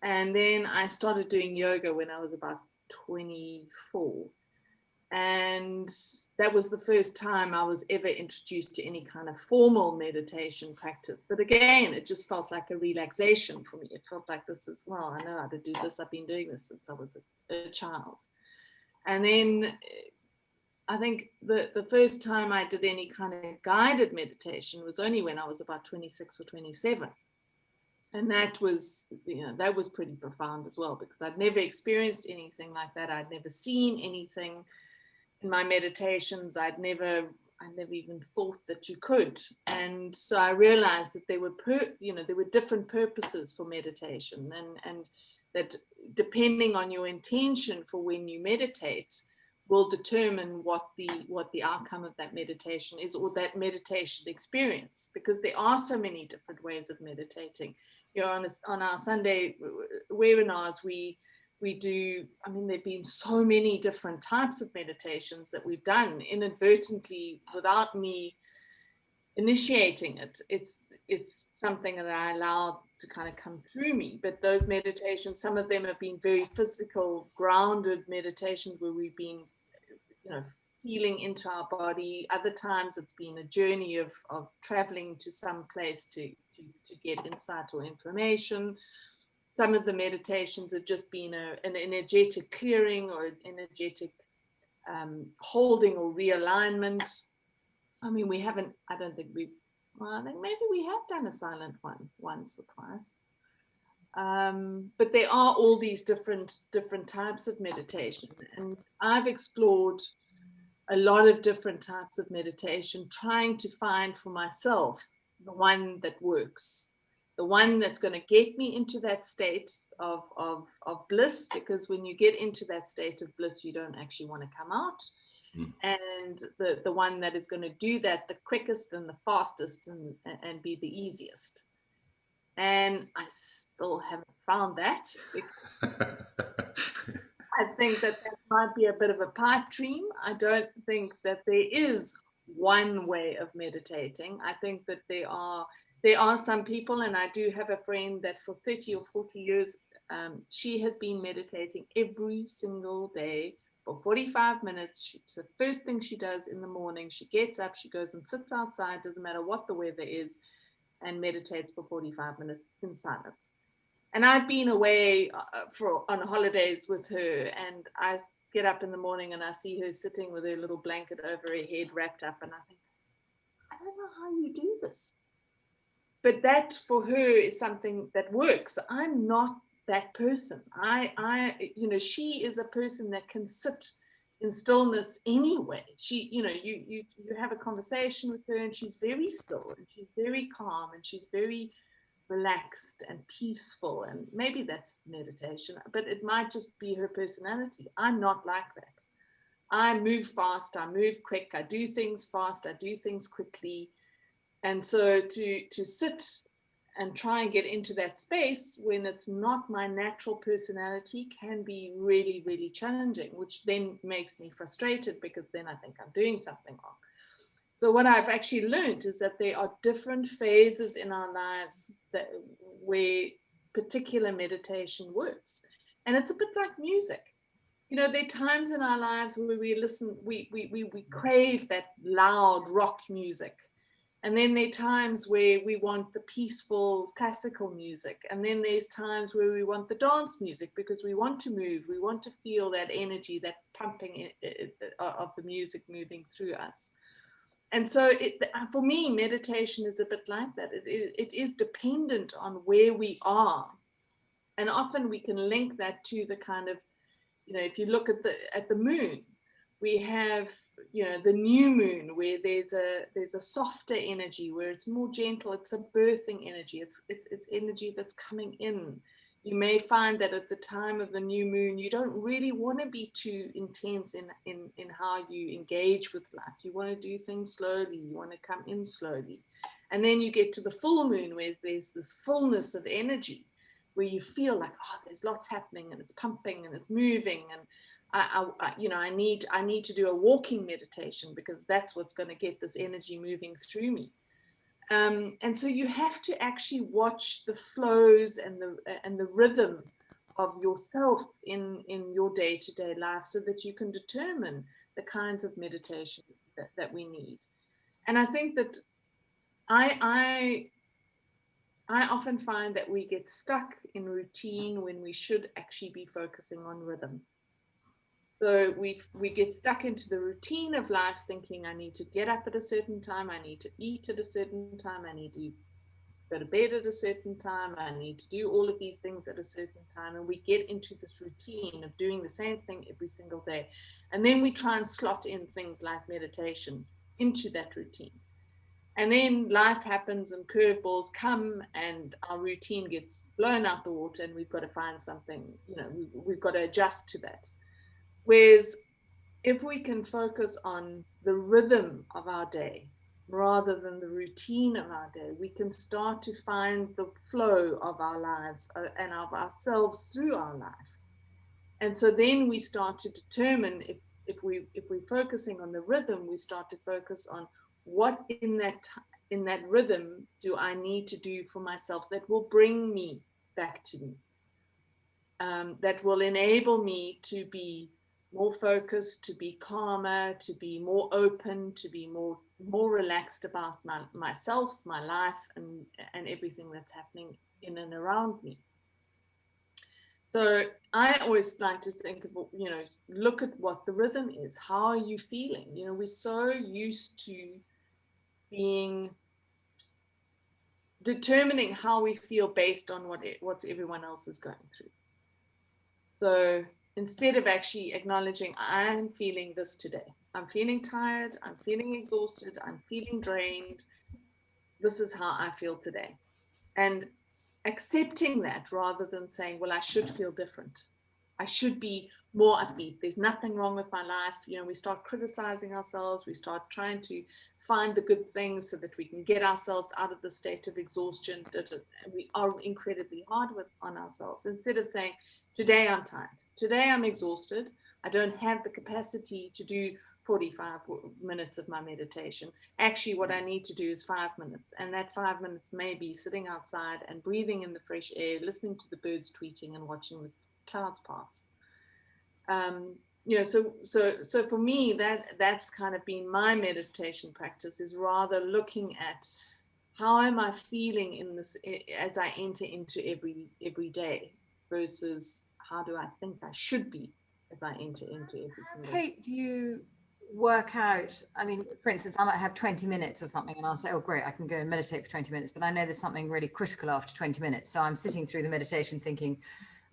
And then I started doing yoga when I was about 24. And that was the first time I was ever introduced to any kind of formal meditation practice. But again, it just felt like a relaxation for me. It felt like, this is, well, I know how to do this. I've been doing this since I was a child. And then I think the first time I did any kind of guided meditation was only when I was about 26 or 27. And that was pretty profound as well, because I'd never experienced anything like that. I'd never seen anything in my meditations. I'd never even thought that you could. And so I realized that there were different purposes for meditation, and that depending on your intention for when you meditate will determine what the outcome of that meditation is, or that meditation experience, because there are so many different ways of meditating. On our Sunday webinars, we do, I mean, there've been so many different types of meditations that we've done inadvertently without me initiating it. It's something that I allowed to kind of come through me. But those meditations, some of them have been very physical, grounded meditations where we've been, feeling into our body. Other times it's been a journey of traveling to some place to get insight or information. Some of the meditations have just been an energetic clearing or an energetic holding or realignment. I mean, we haven't, I don't think we've, well, I think maybe we have done a silent one once or twice. But there are all these different types of meditation, and I've explored a lot of different types of meditation, trying to find for myself the one that works, the one that's going to get me into that state of bliss, because when you get into that state of bliss, you don't actually want to come out. And the one that is going to do that the quickest and the fastest and be the easiest. And I still haven't found that. I think that might be a bit of a pipe dream. I don't think that there is one way of meditating. I think that there are some people, and I do have a friend that for 30 or 40 years, she has been meditating every single day for 45 minutes. It's the first thing she does in the morning. She gets up, she goes and sits outside, doesn't matter what the weather is, and meditates for 45 minutes in silence. And I've been away on holidays with her, and I get up in the morning and I see her sitting with her little blanket over her head wrapped up, and I think, I don't know how you do this. But that for her is something that works. I'm not that person. She is a person that can sit in stillness anyway. She, you have a conversation with her and she's very still and she's very calm and she's very relaxed and peaceful, and maybe that's meditation, but it might just be her personality. I'm not like that. I move fast, I move quick, I do things fast, I do things quickly. And so to sit and try and get into that space when it's not my natural personality can be really, really challenging, which then makes me frustrated, because then I think I'm doing something wrong. So what I've actually learned is that there are different phases in our lives where particular meditation works. And it's a bit like music. There are times in our lives where we crave that loud rock music. And then there are times where we want the peaceful classical music. And then there's times where we want the dance music, because we want to move. We want to feel that energy, that pumping of the music moving through us. And so for me, meditation is a bit like that. It is dependent on where we are. And often we can link that to the kind of, if you look at the moon, we have, the new moon, where there's a softer energy, where it's more gentle. It's a birthing energy. It's energy that's coming in. You may find that at the time of the new moon, you don't really want to be too intense in how you engage with life. You want to do things slowly. You want to come in slowly. And then you get to the full moon, where there's this fullness of energy, where you feel like, oh, there's lots happening and it's pumping and it's moving. And I need to do a walking meditation, because that's what's going to get this energy moving through me. And so you have to actually watch the flows and the rhythm of yourself in your day-to-day life, so that you can determine the kinds of meditation that we need. And I think that I often find that we get stuck in routine when we should actually be focusing on rhythm. So we get stuck into the routine of life, thinking I need to get up at a certain time, I need to eat at a certain time, I need to go to bed at a certain time, I need to do all of these things at a certain time. And we get into this routine of doing the same thing every single day. And then we try and slot in things like meditation into that routine. And then life happens and curveballs come and our routine gets blown out the water, and we've got to find something, we've got to adjust to that. Whereas if we can focus on the rhythm of our day rather than the routine of our day, we can start to find the flow of our lives and of ourselves through our life. And so then we start to determine, if we're focusing on the rhythm, we start to focus on what in that rhythm do I need to do for myself that will bring me back to me, that will enable me to be more focused, to be calmer, to be more open, to be more relaxed about myself, my life, and everything that's happening in and around me. So I always like to think about, look at what the rhythm is. How are you feeling? We're so used to determining how we feel based on what everyone else is going through. So instead of actually acknowledging, I'm feeling this today. I'm feeling tired. I'm feeling exhausted. I'm feeling drained. This is how I feel today. And accepting that rather than saying, well, I should feel different. I should be more upbeat. There's nothing wrong with my life. We start criticizing ourselves. We start trying to find the good things so that we can get ourselves out of the state of exhaustion. We are incredibly hard on ourselves. Instead of saying, today I'm tired. Today I'm exhausted. I don't have the capacity to do 45 minutes of my meditation. Actually, what I need to do is 5 minutes. And that 5 minutes may be sitting outside and breathing in the fresh air, listening to the birds tweeting and watching the clouds pass. So for me, that's kind of been my meditation practice, is rather looking at how am I feeling in this as I enter into every day, versus how do I think I should be as I enter into everything. Kate, do you work out? I mean, for instance, I might have 20 minutes or something, and I'll say, oh, great, I can go and meditate for 20 minutes. But I know there's something really critical after 20 minutes. So I'm sitting through the meditation thinking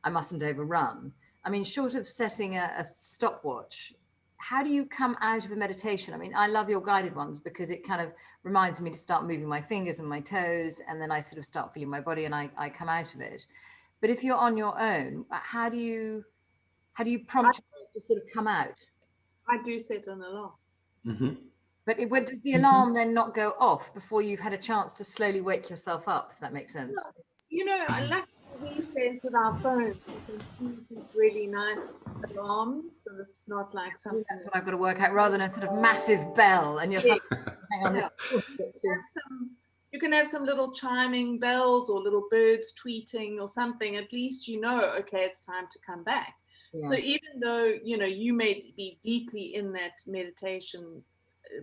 I mustn't overrun. I mean, short of setting a stopwatch, how do you come out of a meditation? I mean, I love your guided ones because it kind of reminds me to start moving my fingers and my toes, and then I sort of start feeling my body and I come out of it. But if you're on your own, how do you prompt yourself to sort of come out? I do set an alarm. Mm-hmm. But does the alarm then not go off before you've had a chance to slowly wake yourself up, if that makes sense? I like these days with our phones, you can use these really nice alarms, so it's not like something. That's what I've got to work out, rather than a sort of massive bell and you're hang on. Yeah. You can have some little chiming bells or little birds tweeting or something. At least okay, it's time to come back. Yeah. So even though you may be deeply in that meditation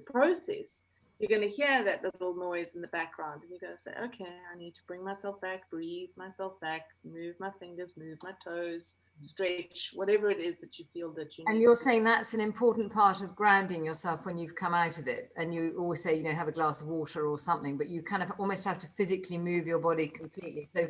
process, you're going to hear that little noise in the background, and you're going to say, okay, I need to bring myself back, breathe myself back, move my fingers, move my toes, stretch, whatever it is that you feel that you need. And you're saying that's an important part of grounding yourself when you've come out of it. And you always say, have a glass of water or something, but you kind of almost have to physically move your body completely. So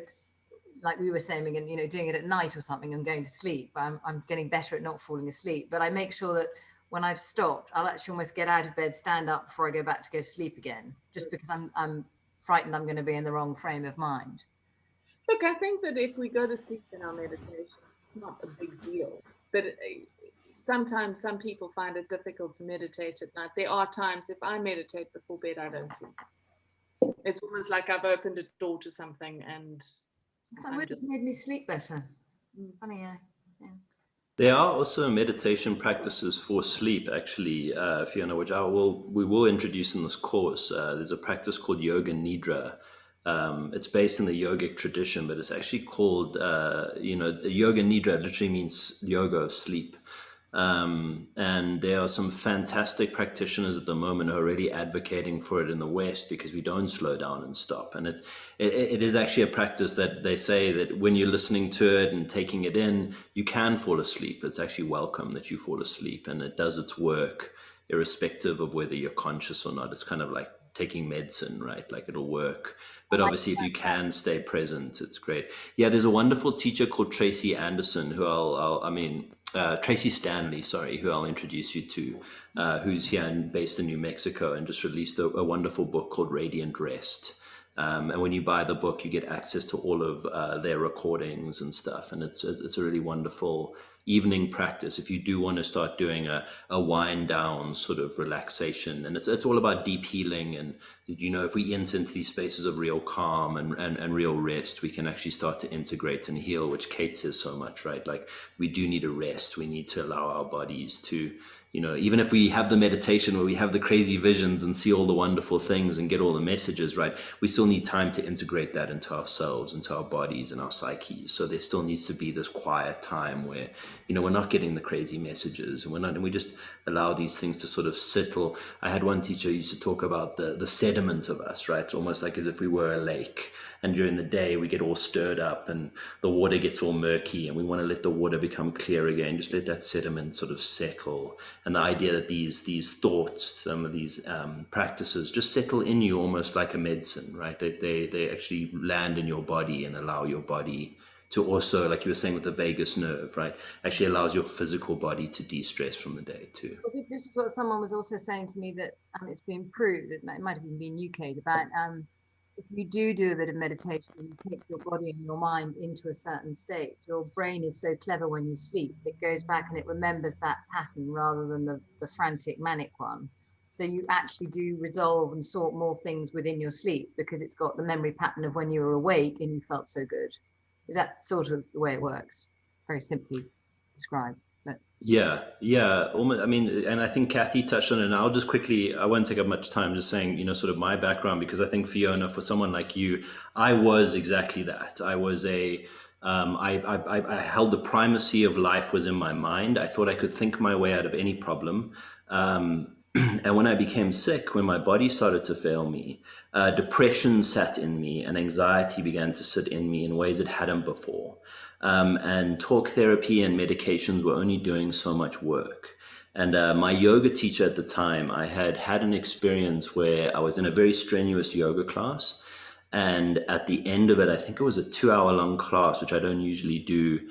like we were saying, and doing it at night or something and going to sleep, I'm getting better at not falling asleep, but I make sure that when I've stopped, I'll actually almost get out of bed, stand up before I go back to go to sleep again, just because I'm frightened I'm going to be in the wrong frame of mind. Look, I think that if we go to sleep in our meditations, it's not a big deal. But sometimes some people find it difficult to meditate at night. There are times if I meditate before bed, I don't sleep. It's almost like I've opened a door to something, and that just made me sleep better. Funny, yeah. There are also meditation practices for sleep, actually, Fiona, which we will introduce in this course. There's a practice called Yoga Nidra. It's based in the yogic tradition, but it's actually called, Yoga Nidra literally means yoga of sleep. And there are some fantastic practitioners at the moment who are really advocating for it in the West, because we don't slow down and stop. And it is actually a practice that they say that when you're listening to it and taking it in, you can fall asleep. It's actually welcome that you fall asleep, and it does its work irrespective of whether you're conscious or not. It's kind of like taking medicine, right? Like it'll work. But obviously if you can stay present, it's great. Yeah, there's a wonderful teacher called Tracy Anderson, who Tracy Stanley, who I'll introduce you to, who's here and based in New Mexico, and just released a wonderful book called Radiant Rest. And when you buy the book, you get access to all of their recordings and stuff. And it's a really wonderful evening practice if you do want to start doing a wind down sort of relaxation. And it's all about deep healing. And if we enter into these spaces of real calm and real rest, we can actually start to integrate and heal, which Kate says so much, right? Like we do need a rest. We need to allow our bodies to even if we have the meditation where we have the crazy visions and see all the wonderful things and get all the messages, right, we still need time to integrate that into ourselves, into our bodies and our psyches. So there still needs to be this quiet time where, we're not getting the crazy messages, and we just allow these things to sort of settle. I had one teacher who used to talk about the sediment of us, right? It's almost like as if we were a lake, and during the day we get all stirred up and the water gets all murky, and we want to let the water become clear again, just let that sediment sort of settle. And the idea that these thoughts, some of these practices just settle in you almost like a medicine, right? They actually land in your body and allow your body to also, like you were saying with the vagus nerve, right, actually allows your physical body to de-stress from the day too. This is what someone was also saying to me, that it's been proved, it might have even been UK, about if you do a bit of meditation and you take your body and your mind into a certain state, your brain is so clever when you sleep, it goes back and it remembers that pattern rather than the frantic manic one. So you actually do resolve and sort more things within your sleep because it's got the memory pattern of when you were awake and you felt so good. Is that sort of the way it works? Very simply described. Yeah. Almost, and I think Kathy touched on it, and I'll just quickly, I won't take up much time just saying, sort of my background, because I think, Fiona, for someone like you, I was exactly that. I was I held the primacy of life was in my mind. I thought I could think my way out of any problem. And when I became sick, when my body started to fail me, depression sat in me and anxiety began to sit in me in ways it hadn't before. And talk therapy and medications were only doing so much work. And my yoga teacher at the time, I had an experience where I was in a very strenuous yoga class. And at the end of it, I think it was a 2-hour long class, which I don't usually do.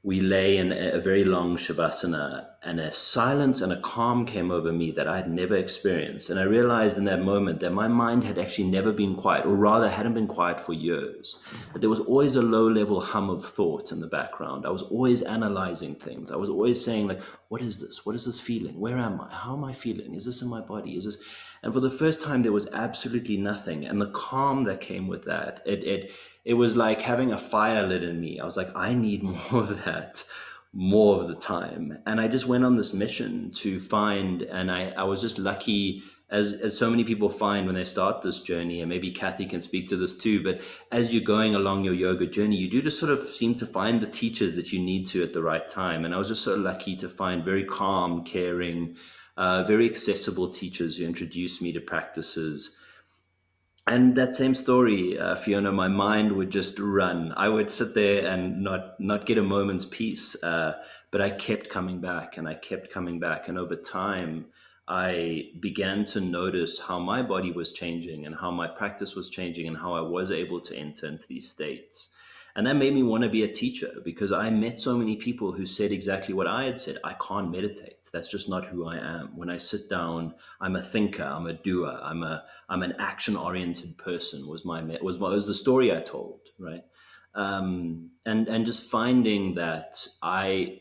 We lay in a very long shavasana, and a silence and a calm came over me that I had never experienced. And I realized in that moment that my mind had actually never been quiet, or rather hadn't been quiet for years. That there was always a low level hum of thought in the background. I was always analyzing things. I was always saying, like, what is this? What is this feeling? Where am I? How am I feeling? Is this in my body? Is this? And for the first time, there was absolutely nothing. And the calm that came with that, it was like having a fire lit in me. I was like, I need more of that, more of the time. And I just went on this mission to find, and I was just lucky, as so many people find when they start this journey, and maybe Kathy can speak to this too, but as you're going along your yoga journey, you do just sort of seem to find the teachers that you need to at the right time. And I was just so lucky to find very calm, caring, very accessible teachers who introduced me to practices. And that same story, Fiona, my mind would just run. I would sit there and not get a moment's peace, but I kept coming back and I kept coming back. And over time, I began to notice how my body was changing and how my practice was changing and how I was able to enter into these states. And that made me want to be a teacher, because I met so many people who said exactly what I had said. I can't meditate. That's just not who I am. When I sit down, I'm a thinker, I'm a doer, I'm an action-oriented person was the story I told, right? And just finding that I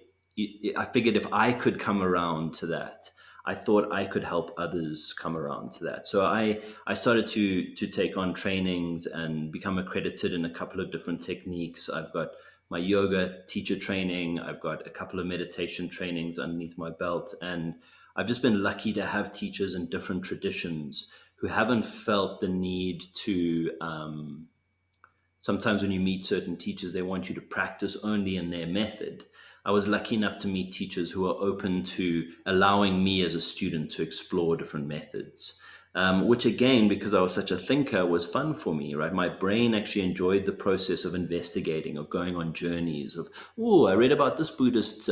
figured if I could come around to that, I thought I could help others come around to that. So I started to take on trainings and become accredited in a couple of different techniques. I've got my yoga teacher training. I've got a couple of meditation trainings underneath my belt. And I've just been lucky to have teachers in different traditions who haven't felt the need to, sometimes when you meet certain teachers, they want you to practice only in their method. I was lucky enough to meet teachers who are open to allowing me as a student to explore different methods, which again, because I was such a thinker, was fun for me, right? My brain actually enjoyed the process of investigating, of going on journeys of, oh, I read about this Buddhist,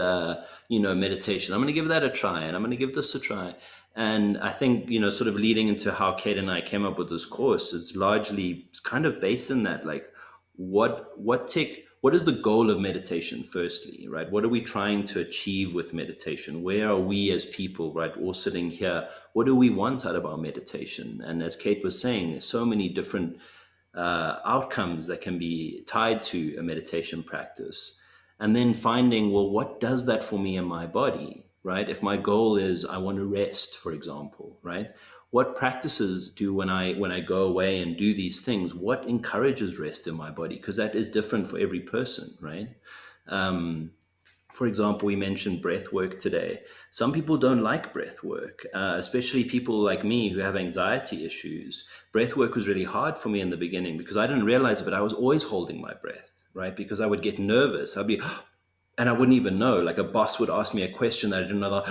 meditation. I'm going to give that a try, and I'm going to give this a try. And I think, sort of leading into how Kate and I came up with this course, it's largely kind of based in that, like, what is the goal of meditation, firstly, right? What are we trying to achieve with meditation? Where are we as people, right, all sitting here? What do we want out of our meditation? And as Kate was saying, there's so many different outcomes that can be tied to a meditation practice. And then finding, well, what does that for me in my body, right? If my goal is I want to rest, for example, right? What practices do when I go away and do these things? What encourages rest in my body? Because that is different for every person, right? For example, we mentioned breath work today. Some people don't like breath work, especially people like me who have anxiety issues. Breath work was really hard for me in the beginning because I didn't realize it, but I was always holding my breath, right? Because I would get nervous. I'd be, and I wouldn't even know. Like a boss would ask me a question that I didn't know.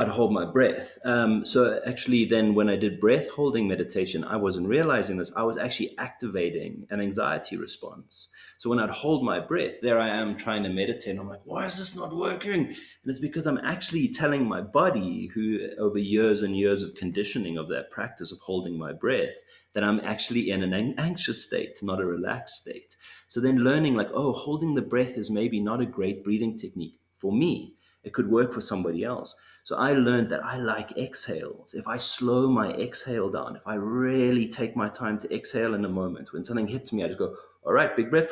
I'd hold my breath. So actually, then when I did breath holding meditation, I wasn't realizing this. I was actually activating an anxiety response. So when I'd hold my breath, there I am trying to meditate. And I'm like, why is this not working? And it's because I'm actually telling my body, who over years and years of conditioning of that practice of holding my breath, that I'm actually in an anxious state, not a relaxed state. So then learning like, oh, holding the breath is maybe not a great breathing technique for me. It could work for somebody else. So I learned that I like exhales. If I slow my exhale down, if I really take my time to exhale in a moment, when something hits me, I just go, all right, big breath.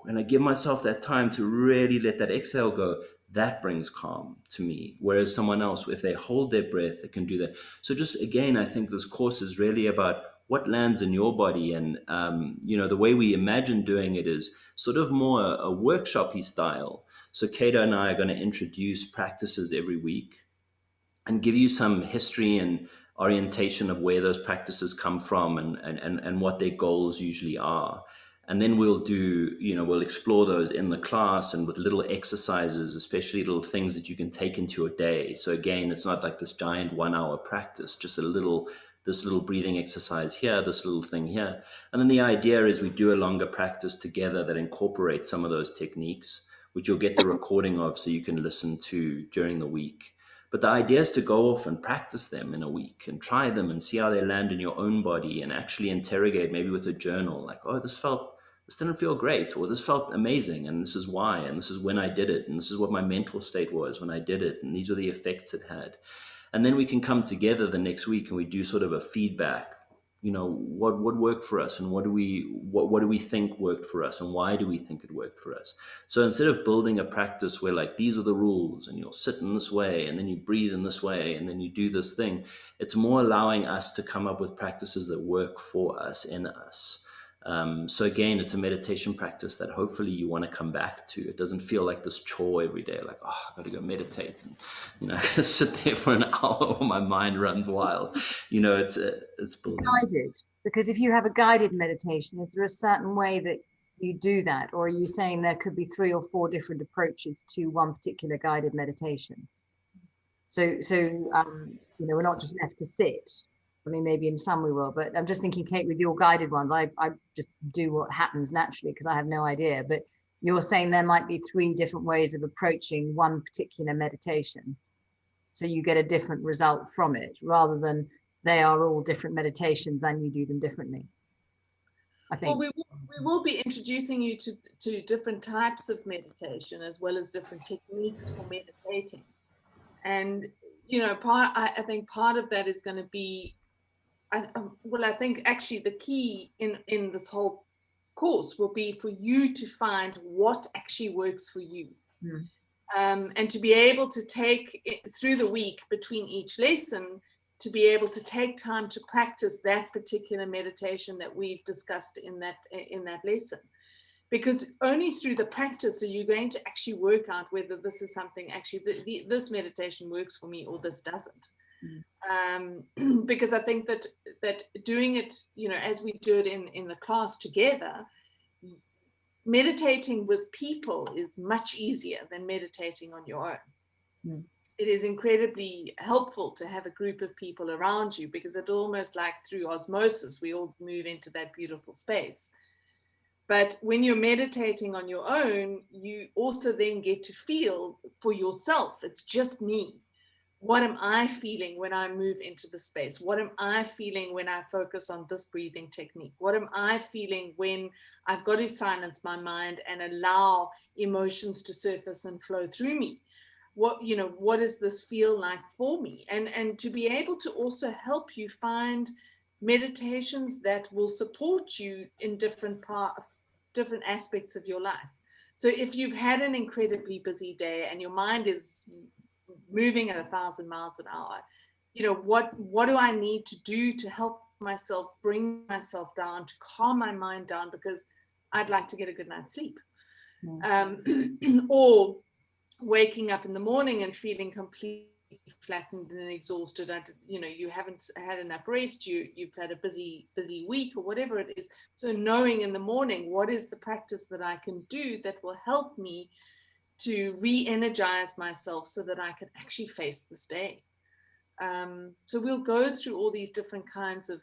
And I give myself that time to really let that exhale go. That brings calm to me. Whereas someone else, if they hold their breath, they can do that. So just again, I think this course is really about what lands in your body. And, the way we imagine doing it is sort of more a workshop-y style. So Kato and I are going to introduce practices every week and give you some history and orientation of where those practices come from and what their goals usually are. And then we'll explore those in the class and with little exercises, especially little things that you can take into a day. So again, it's not like this giant 1 hour practice, just this little breathing exercise here, this little thing here. And then the idea is we do a longer practice together that incorporates some of those techniques, which you'll get the recording of so you can listen to during the week. But the idea is to go off and practice them in a week and try them and see how they land in your own body and actually interrogate maybe with a journal like, oh, this didn't feel great, or this felt amazing, and this is why, and this is when I did it, and this is what my mental state was when I did it, and these are the effects it had. And then we can come together the next week and we do sort of a feedback. What worked for us, and what do we think worked for us, and why do we think it worked for us? So instead of building a practice where like these are the rules and you'll sit in this way and then you breathe in this way and then you do this thing, it's more allowing us to come up with practices that work for us, in us. So again, it's a meditation practice that hopefully you want to come back to. It doesn't feel like this chore every day, like, oh, I've got to go meditate and sit there for an hour while my mind runs wild. It's building. Guided, because if you have a guided meditation, is there a certain way that you do that, or are you saying there could be 3 or 4 different approaches to one particular guided meditation? So we're not just left to sit. I mean, maybe in some we will, but I'm just thinking, Kate, with your guided ones, I just do what happens naturally because I have no idea. But you're saying there might be 3 different ways of approaching one particular meditation. So you get a different result from it, rather than they are all different meditations and you do them differently. I think. Well, we will be introducing you to different types of meditation as well as different techniques for meditating. And, I think part of that is going to be, I think actually the key in this whole course will be for you to find what actually works for you. And to be able to take it through the week between each lesson, to be able to take time to practice that particular meditation that we've discussed in that lesson. Because only through the practice are you going to actually work out whether this is something actually, this meditation works for me or this doesn't. Because I think that doing it, as we do it in the class together, meditating with people is much easier than meditating on your own. It is incredibly helpful to have a group of people around you, because it's almost like through osmosis, we all move into that beautiful space. But when you're meditating on your own, you also then get to feel for yourself. It's just me. What am I feeling when I move into the space? What am I feeling when I focus on this breathing technique? What am I feeling when I've got to silence my mind and allow emotions to surface and flow through me? What does this feel like for me? And to be able to also help you find meditations that will support you in different aspects of your life. So if you've had an incredibly busy day and your mind is moving at 1,000 miles an hour, what do I need to do to help myself bring myself down, to calm my mind down, because I'd like to get a good night's sleep. Or waking up in the morning and feeling completely flattened and exhausted. You haven't had enough rest, you've had a busy week or whatever it is. So knowing in the morning what is the practice that I can do that will help me to re-energize myself so that I can actually face this day. So we'll go through all these different kinds of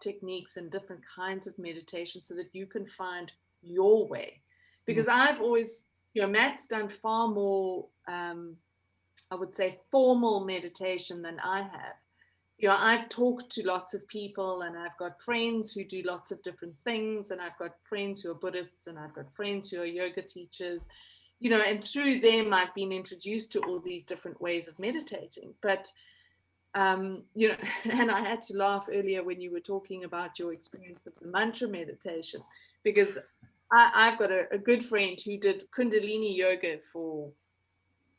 techniques and different kinds of meditation so that you can find your way. Because I've always, Matt's done far more, I would say, formal meditation than I have. I've talked to lots of people, and I've got friends who do lots of different things, and I've got friends who are Buddhists, and I've got friends who are yoga teachers, and through them I've been introduced to all these different ways of meditating. But and I had to laugh earlier when you were talking about your experience of the mantra meditation, because I've got a good friend who did Kundalini yoga for,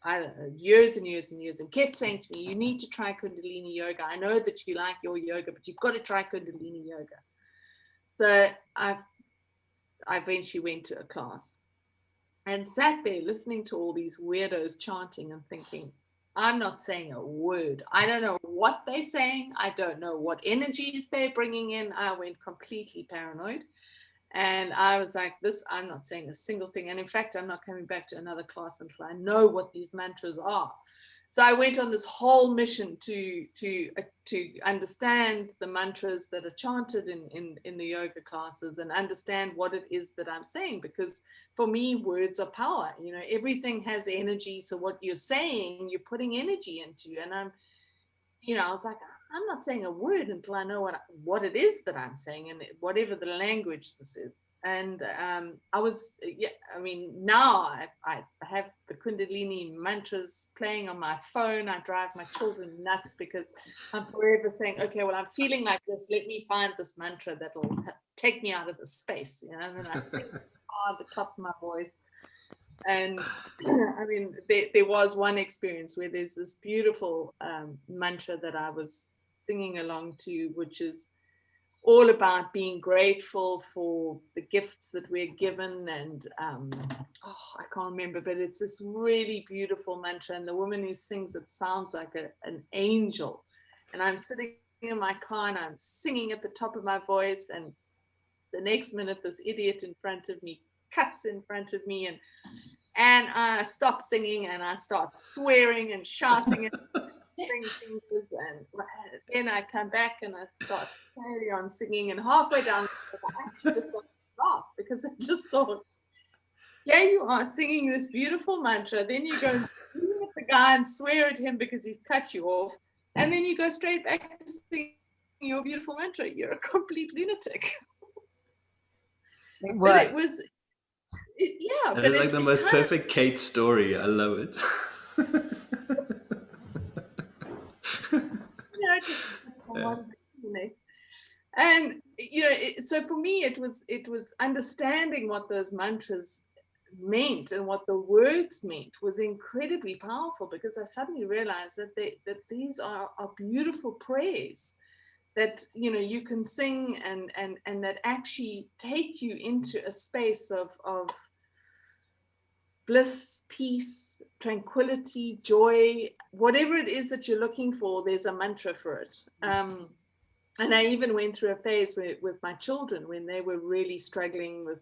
I don't know, years and years and years, and kept saying to me, you need to try Kundalini yoga. I know that you like your yoga, but you've got to try Kundalini yoga. So I eventually went to a class and sat there listening to all these weirdos chanting and thinking, I'm not saying a word. I don't know what they're saying. I don't know what energies they're bringing in. I went completely paranoid. And I was like, I'm not saying a single thing. And in fact, I'm not coming back to another class until I know what these mantras are. So I went on this whole mission to understand the mantras that are chanted in the yoga classes and understand what it is that I'm saying. Because for me, words are power. Everything has energy. So what you're saying, you're putting energy into. And I was like, I'm not saying a word until I know what it is that I'm saying, and whatever the language this is. And now I have the Kundalini mantras playing on my phone. I drive my children nuts because I'm forever saying, okay, well, I'm feeling like this. Let me find this mantra that'll take me out of the space, and then I sing at the top of my voice. And there was one experience where there's this beautiful mantra that I was singing along to, which is all about being grateful for the gifts that we're given. And I can't remember, but it's this really beautiful mantra. And the woman who sings it sounds like an angel. And I'm sitting in my car and I'm singing at the top of my voice. And the next minute, this idiot in front of me cuts in front of me, and I stop singing and I start swearing and shouting and fingers, and then I come back and I start carry on singing, and halfway down I actually just started to laugh because I just thought, yeah, you are singing this beautiful mantra, then you go and scream at the guy and swear at him because he's cut you off, and then you go straight back to singing your beautiful mantra. You're a complete lunatic. But it was That is like the most perfect Kate story. I love it. Just one to the next. And so for me it was understanding what those mantras meant and what the words meant was incredibly powerful, because I suddenly realized that these are beautiful prayers that you can sing and that actually take you into a space of bliss, peace, tranquility, joy, whatever it is that you're looking for. There's a mantra for it. And I even went through a phase with my children when they were really struggling with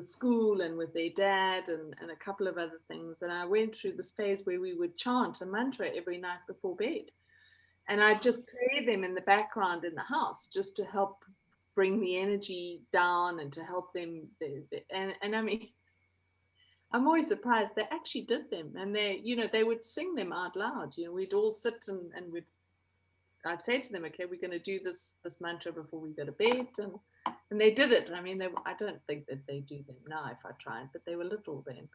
school and with their dad and a couple of other things. And I went through this phase where we would chant a mantra every night before bed. And I'd just play them in the background in the house just to help bring the energy down and to help them. And I mean, I'm always surprised they actually did them, and they would sing them out loud. We'd all sit and I'd say to them, okay, we're going to do this mantra before we go to bed, and they did it. I mean, I don't think that they do them now if I tried, but they were little then.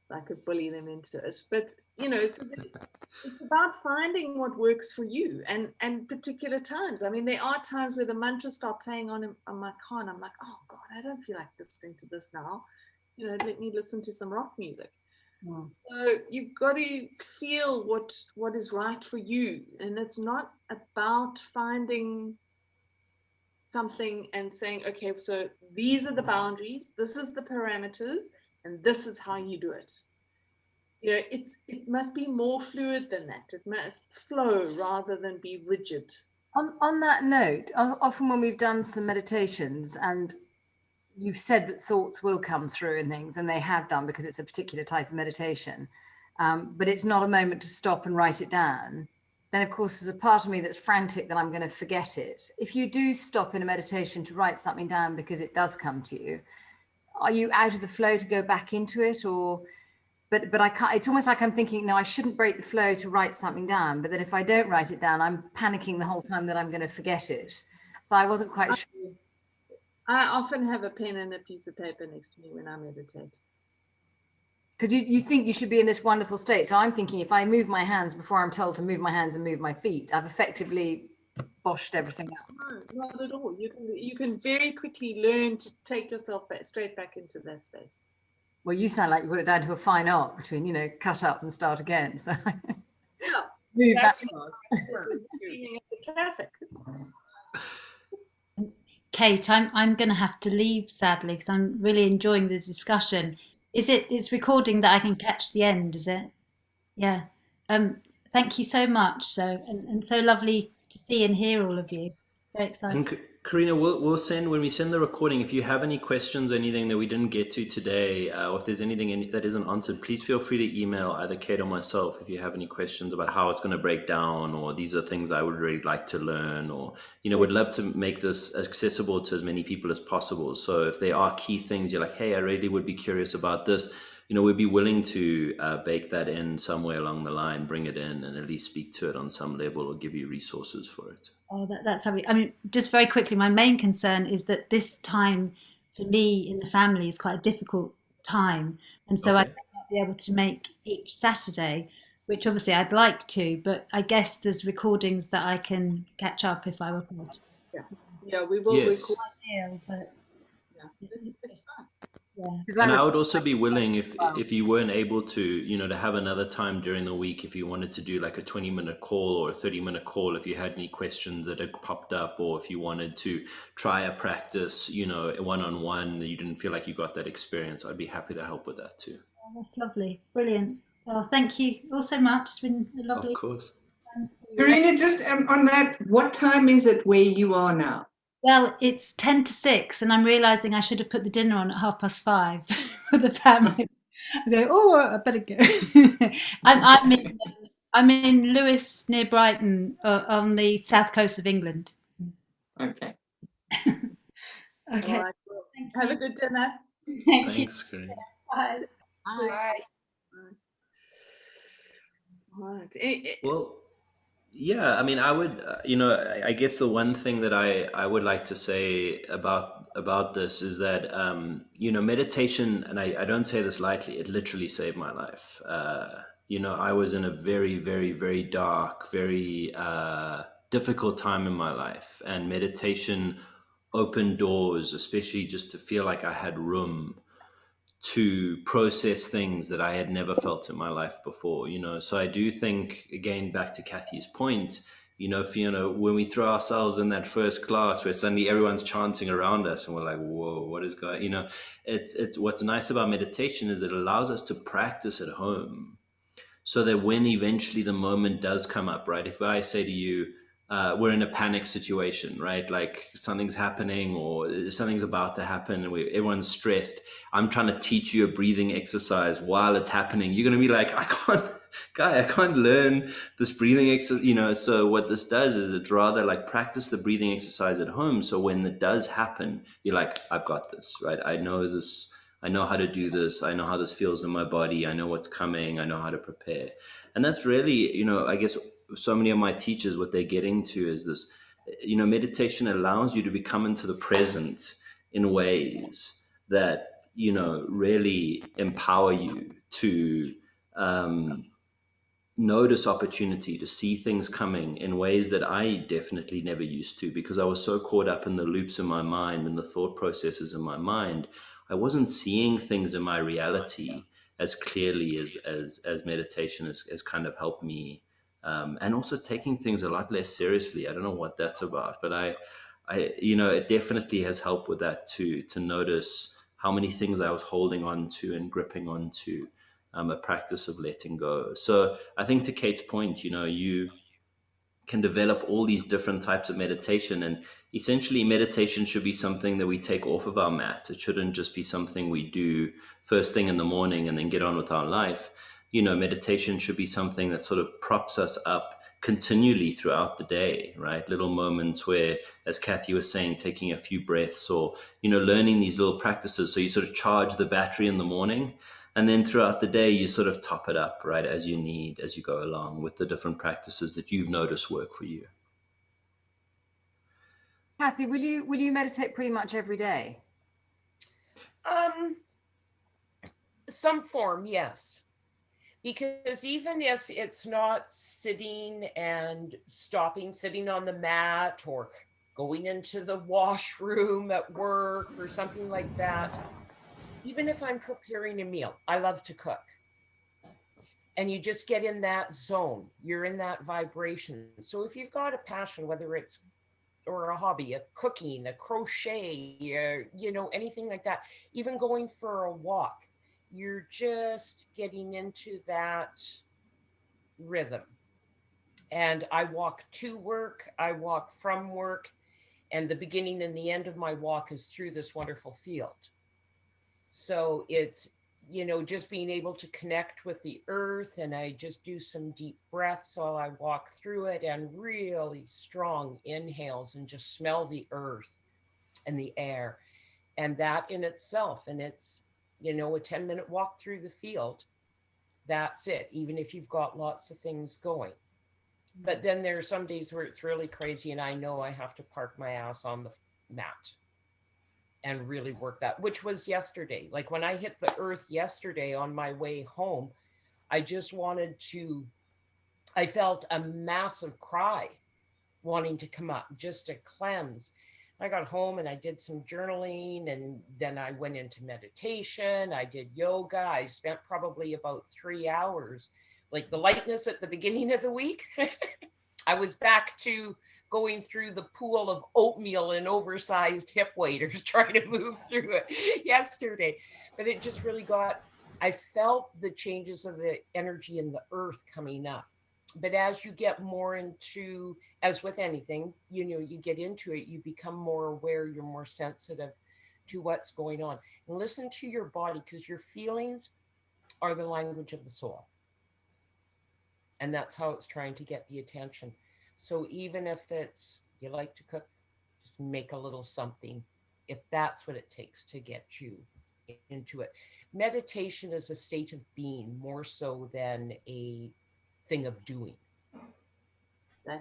I could bully them into it. But so it's about finding what works for you and particular times. I mean, there are times where the mantras start playing on my car, and I'm like, oh God, I don't feel like listening to this now. Let me listen to some rock music. So you've got to feel what is right for you. And it's not about finding something and saying, okay, so these are the boundaries, this is the parameters, and this is how you do it. It must be more fluid than that. It must flow rather than be rigid. On that note, often when we've done some meditations and you've said that thoughts will come through and things, and they have done because it's a particular type of meditation, but it's not a moment to stop and write it down, then of course there's a part of me that's frantic that I'm going to forget it. If you do stop in a meditation to write something down because it does come to you, are you out of the flow to go back into it? Or but I can't, it's almost like I'm thinking, no, I shouldn't break the flow to write something down, but then if I don't write it down, I'm panicking the whole time that I'm going to forget it. So I wasn't quite sure. I often have a pen and a piece of paper next to me when I meditate. Because you think you should be in this wonderful state. So I'm thinking if I move my hands before I'm told to move my hands and move my feet, I've effectively boshed everything up. No, not at all. You can very quickly learn to take yourself straight back into that space. Well, you sound like you got it down to a fine art between, cut up and start again. So Yeah, move that That's fast. speeding up the traffic. Kate, I'm going to have to leave sadly because I'm really enjoying the discussion. It's recording that I can catch the end, is it? Yeah. Thank you so much. And so lovely to see and hear all of you. Very exciting. And Karina, we'll send, when we send the recording, if you have any questions or anything that we didn't get to today, or if there's anything that isn't answered, please feel free to email either Kate or myself if you have any questions about how it's going to break down, or these are things I would really like to learn, or, would love to make this accessible to as many people as possible. So if there are key things you're like, hey, I really would be curious about this, we'd be willing to bake that in somewhere along the line, bring it in, and at least speak to it on some level or give you resources for it. Oh, that's how I mean, just very quickly, my main concern is that this time for me in the family is quite a difficult time. And so I Okay. may not be able to make each Saturday, which obviously I'd like to, but I guess there's recordings that I can catch up if I were to. Yeah, we will Yes. record. Ideal, but Yeah, it's fine. yeah. And I would also be willing, if you weren't able to, to have another time during the week, if you wanted to do like a 20-minute call or a 30-minute call, if you had any questions that had popped up, or if you wanted to try a practice, one-on-one, you didn't feel like you got that experience, I'd be happy to help with that too. Oh, that's lovely. Brilliant. Well, thank you all so much. It's been a lovely Of course. time to see you. Karina, just on that, what time is it where you are now? Well, it's 10 to 6, and I'm realising I should have put the dinner on at 5:30 for the family. I go, oh, I better go. I'm in Lewes near Brighton, on the south coast of England. Okay. Okay. All right, well, have a good dinner. Thank you. Thanks, Karina. Bye. Bye. All right. Well, yeah, I mean, I would, I guess the one thing that I would like to say about this is that, meditation, and I don't say this lightly, it literally saved my life. I was in a very, very, very dark, very difficult time in my life, and meditation opened doors, especially just to feel like I had room to process things that I had never felt in my life before, So I do think, again, back to Kathy's point, Fiona, when we throw ourselves in that first class where suddenly everyone's chanting around us and we're like, whoa, what is going, it's what's nice about meditation is it allows us to practice at home, so that when eventually the moment does come up, right? If I say to you, we're in a panic situation, right? Like something's happening or something's about to happen and everyone's stressed. I'm trying to teach you a breathing exercise while it's happening. You're going to be like, I can't learn this breathing exercise, So what this does is it's rather like practice the breathing exercise at home. So when it does happen, you're like, I've got this, right? I know this. I know how to do this. I know how this feels in my body. I know what's coming. I know how to prepare. And that's really, I guess so many of my teachers, what they're getting to is this, meditation allows you to become into the present in ways that, really empower you to notice opportunity, to see things coming in ways that I definitely never used to, because I was so caught up in the loops in my mind and the thought processes in my mind. I wasn't seeing things in my reality as clearly as meditation has kind of helped me, and also taking things a lot less seriously. I don't know what that's about, but I it definitely has helped with that too, to notice how many things I was holding on to and gripping onto, a practice of letting go. So I think to Kate's point, you can develop all these different types of meditation, and essentially meditation should be something that we take off of our mat. It shouldn't just be something we do first thing in the morning and then get on with our life. Meditation should be something that sort of props us up continually throughout the day, right? Little moments where, as Kathy was saying, taking a few breaths, or learning these little practices, so you sort of charge the battery in the morning, and then throughout the day, you sort of top it up, right, as you need, as you go along with the different practices that you've noticed work for you. Kathy, will you meditate pretty much every day? Some form, yes. Because even if it's not sitting and stopping, sitting on the mat, or going into the washroom at work or something like that, even if I'm preparing a meal, I love to cook. And you just get in that zone, you're in that vibration. So if you've got a passion, whether it's or a hobby, a cooking, a crochet, anything like that, even going for a walk, you're just getting into that rhythm. And I walk to work, I walk from work, and the beginning and the end of my walk is through this wonderful field. So it's, just being able to connect with the earth, and I just do some deep breaths while I walk through it, and really strong inhales, and just smell the earth and the air. And that in itself, and it's, a 10-minute walk through the field, that's it, even if you've got lots of things going. But then there are some days where it's really crazy, and I know I have to park my ass on the mat and really work that, which was yesterday. Like when I hit the earth yesterday on my way home, I felt a massive cry wanting to come up just to cleanse. I got home and I did some journaling, and then I went into meditation. I did yoga. I spent probably about 3 hours, like the lightness at the beginning of the week. I was back to going through the pool of oatmeal and oversized hip waders, trying to move through it yesterday. But it just really I felt the changes of the energy in the earth coming up. But as you get more into, as with anything, you get into it, you become more aware, you're more sensitive to what's going on. And listen to your body, because your feelings are the language of the soul. And that's how it's trying to get the attention. So even if it's, you like to cook, just make a little something, if that's what it takes to get you into it. Meditation is a state of being more so than a thing of doing. I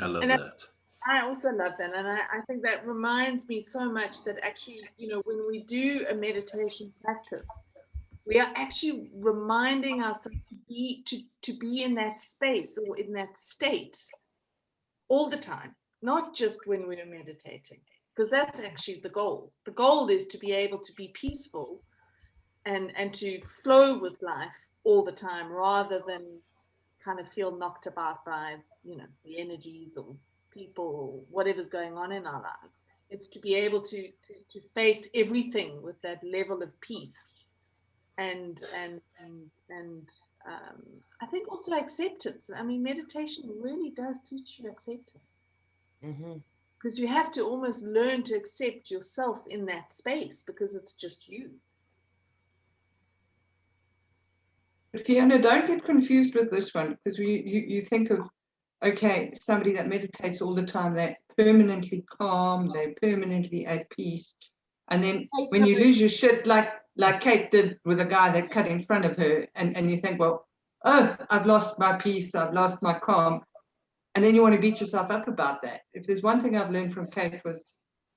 love And that. I also love that. And I think that reminds me so much that actually, when we do a meditation practice, we are actually reminding ourselves to be in that space or in that state all the time, not just when we're meditating, because that's actually the goal. The goal is to be able to be peaceful and to flow with life all the time, rather than kind of feel knocked about by, the energies or people or whatever's going on in our lives. It's to be able to face everything with that level of peace. And I think also acceptance. I mean, meditation really does teach you acceptance, because you have to almost learn to accept yourself in that space, because it's just you. But Fiona, don't get confused with this one, because you think of, okay, somebody that meditates all the time, they're permanently calm, they're permanently at peace. And then when you lose your shit, like Kate did with a guy that cut in front of her, and you think, well, oh, I've lost my peace, I've lost my calm. And then you want to beat yourself up about that. If there's one thing I've learned from Kate was,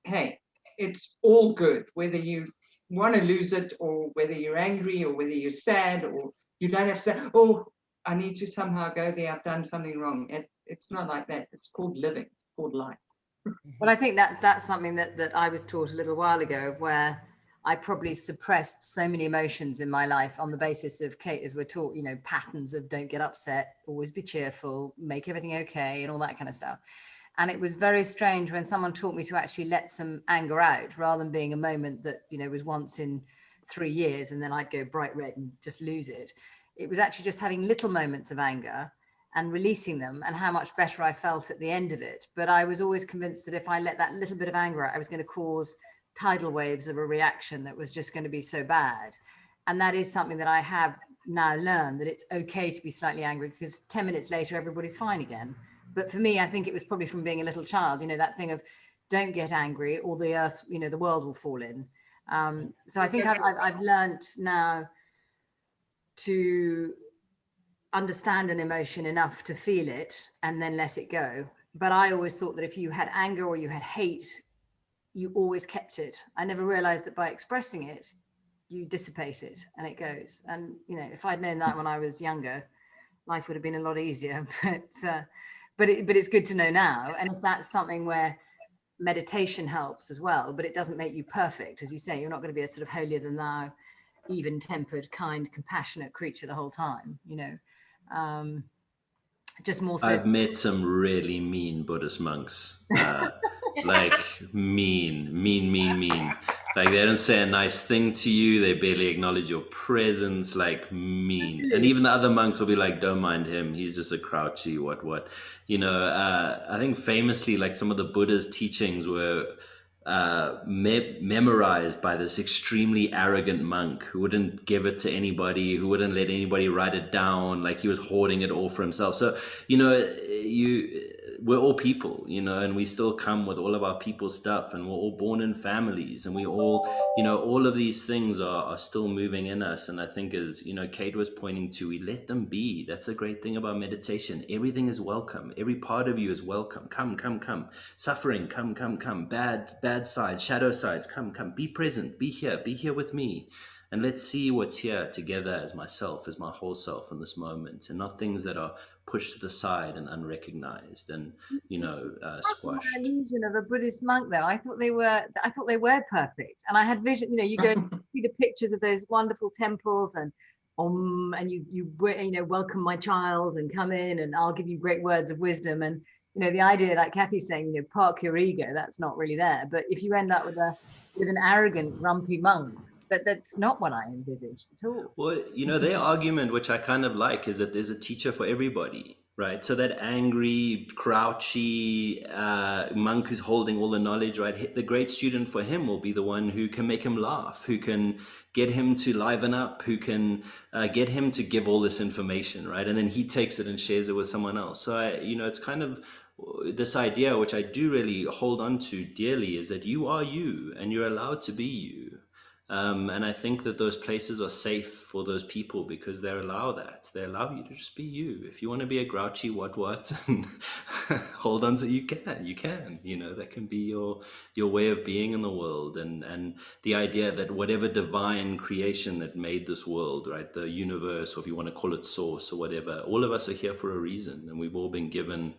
hey, it's all good, whether you want to lose it, or whether you're angry, or whether you're sad, or you don't have to say, oh, I need to somehow go there, I've done something wrong. It's not like that. It's called living, it's called life. Well, I think that's something that I was taught a little while ago, of where I probably suppressed so many emotions in my life on the basis of, Kate, as we're taught, patterns of don't get upset, always be cheerful, make everything okay, and all that kind of stuff. And it was very strange when someone taught me to actually let some anger out, rather than being a moment that, you know, was once in 3 years and then I'd go bright red and just lose it. It was actually just having little moments of anger and releasing them, and how much better I felt at the end of it. But I was always convinced that if I let that little bit of anger out, I was going to cause tidal waves of a reaction that was just going to be so bad. And that is something that I have now learned, that it's okay to be slightly angry, because 10 minutes later, everybody's fine again. But for me, I think it was probably from being a little child, you know, that thing of don't get angry or the earth, you know, the world will fall in. So I think I've learned now to understand an emotion enough to feel it and then let it go. But I always thought that if you had anger or you had hate, you always kept it. I never realized that by expressing it, you dissipate it and it goes. And, you know, if I'd known that when I was younger, life would have been a lot easier. But it's good to know now. And if that's something where meditation helps as well, but it doesn't make you perfect, as you say, you're not going to be a sort of holier than thou, even-tempered, kind, compassionate creature the whole time, you know. Just more so. I've met some really mean Buddhist monks, like mean. Like they don't say a nice thing to you. They barely acknowledge your presence, like mean. And even the other monks will be like, don't mind him. He's just a grouchy what. You know, I think famously, like some of the Buddha's teachings were memorized by this extremely arrogant monk who wouldn't give it to anybody, who wouldn't let anybody write it down, like he was hoarding it all for himself. So, you know, we're all people, you know, and we still come with all of our people stuff, and we're all born in families, and we all, you know, all of these things are still moving in us. And I think, as you know, Kate was pointing to, we let them be. That's a great thing about meditation. Everything is welcome. Every part of you is welcome. Come. Suffering, come. Bad sides, shadow sides, come. Be present, be here with me. And let's see what's here together as myself, as my whole self in this moment, and not things that are pushed to the side and unrecognized and, you know, squashed. That's my illusion of a Buddhist monk, though. I thought they were perfect, and I had vision. You know, you go and see the pictures of those wonderful temples, and you know, welcome my child and come in, and I'll give you great words of wisdom. And you know, the idea, like Kathy's saying, you know, park your ego. That's not really there. But if you end up with an arrogant, grumpy monk, that's not what I envisaged at all. Well, you know, their argument, which I kind of like, is that there's a teacher for everybody, right? So that angry, grouchy monk who's holding all the knowledge, right? The great student for him will be the one who can make him laugh, who can get him to liven up, who can get him to give all this information, right? And then he takes it and shares it with someone else. So, you know, it's kind of this idea, which I do really hold on to dearly, is that you are you and you're allowed to be you. And I think that those places are safe for those people because they allow that. They allow you to just be you. If you want to be a grouchy what, and hold on to, you can, you know, that can be your way of being in the world. And the idea that whatever divine creation that made this world, right, the universe, or if you want to call it source or whatever, all of us are here for a reason. And we've all been given,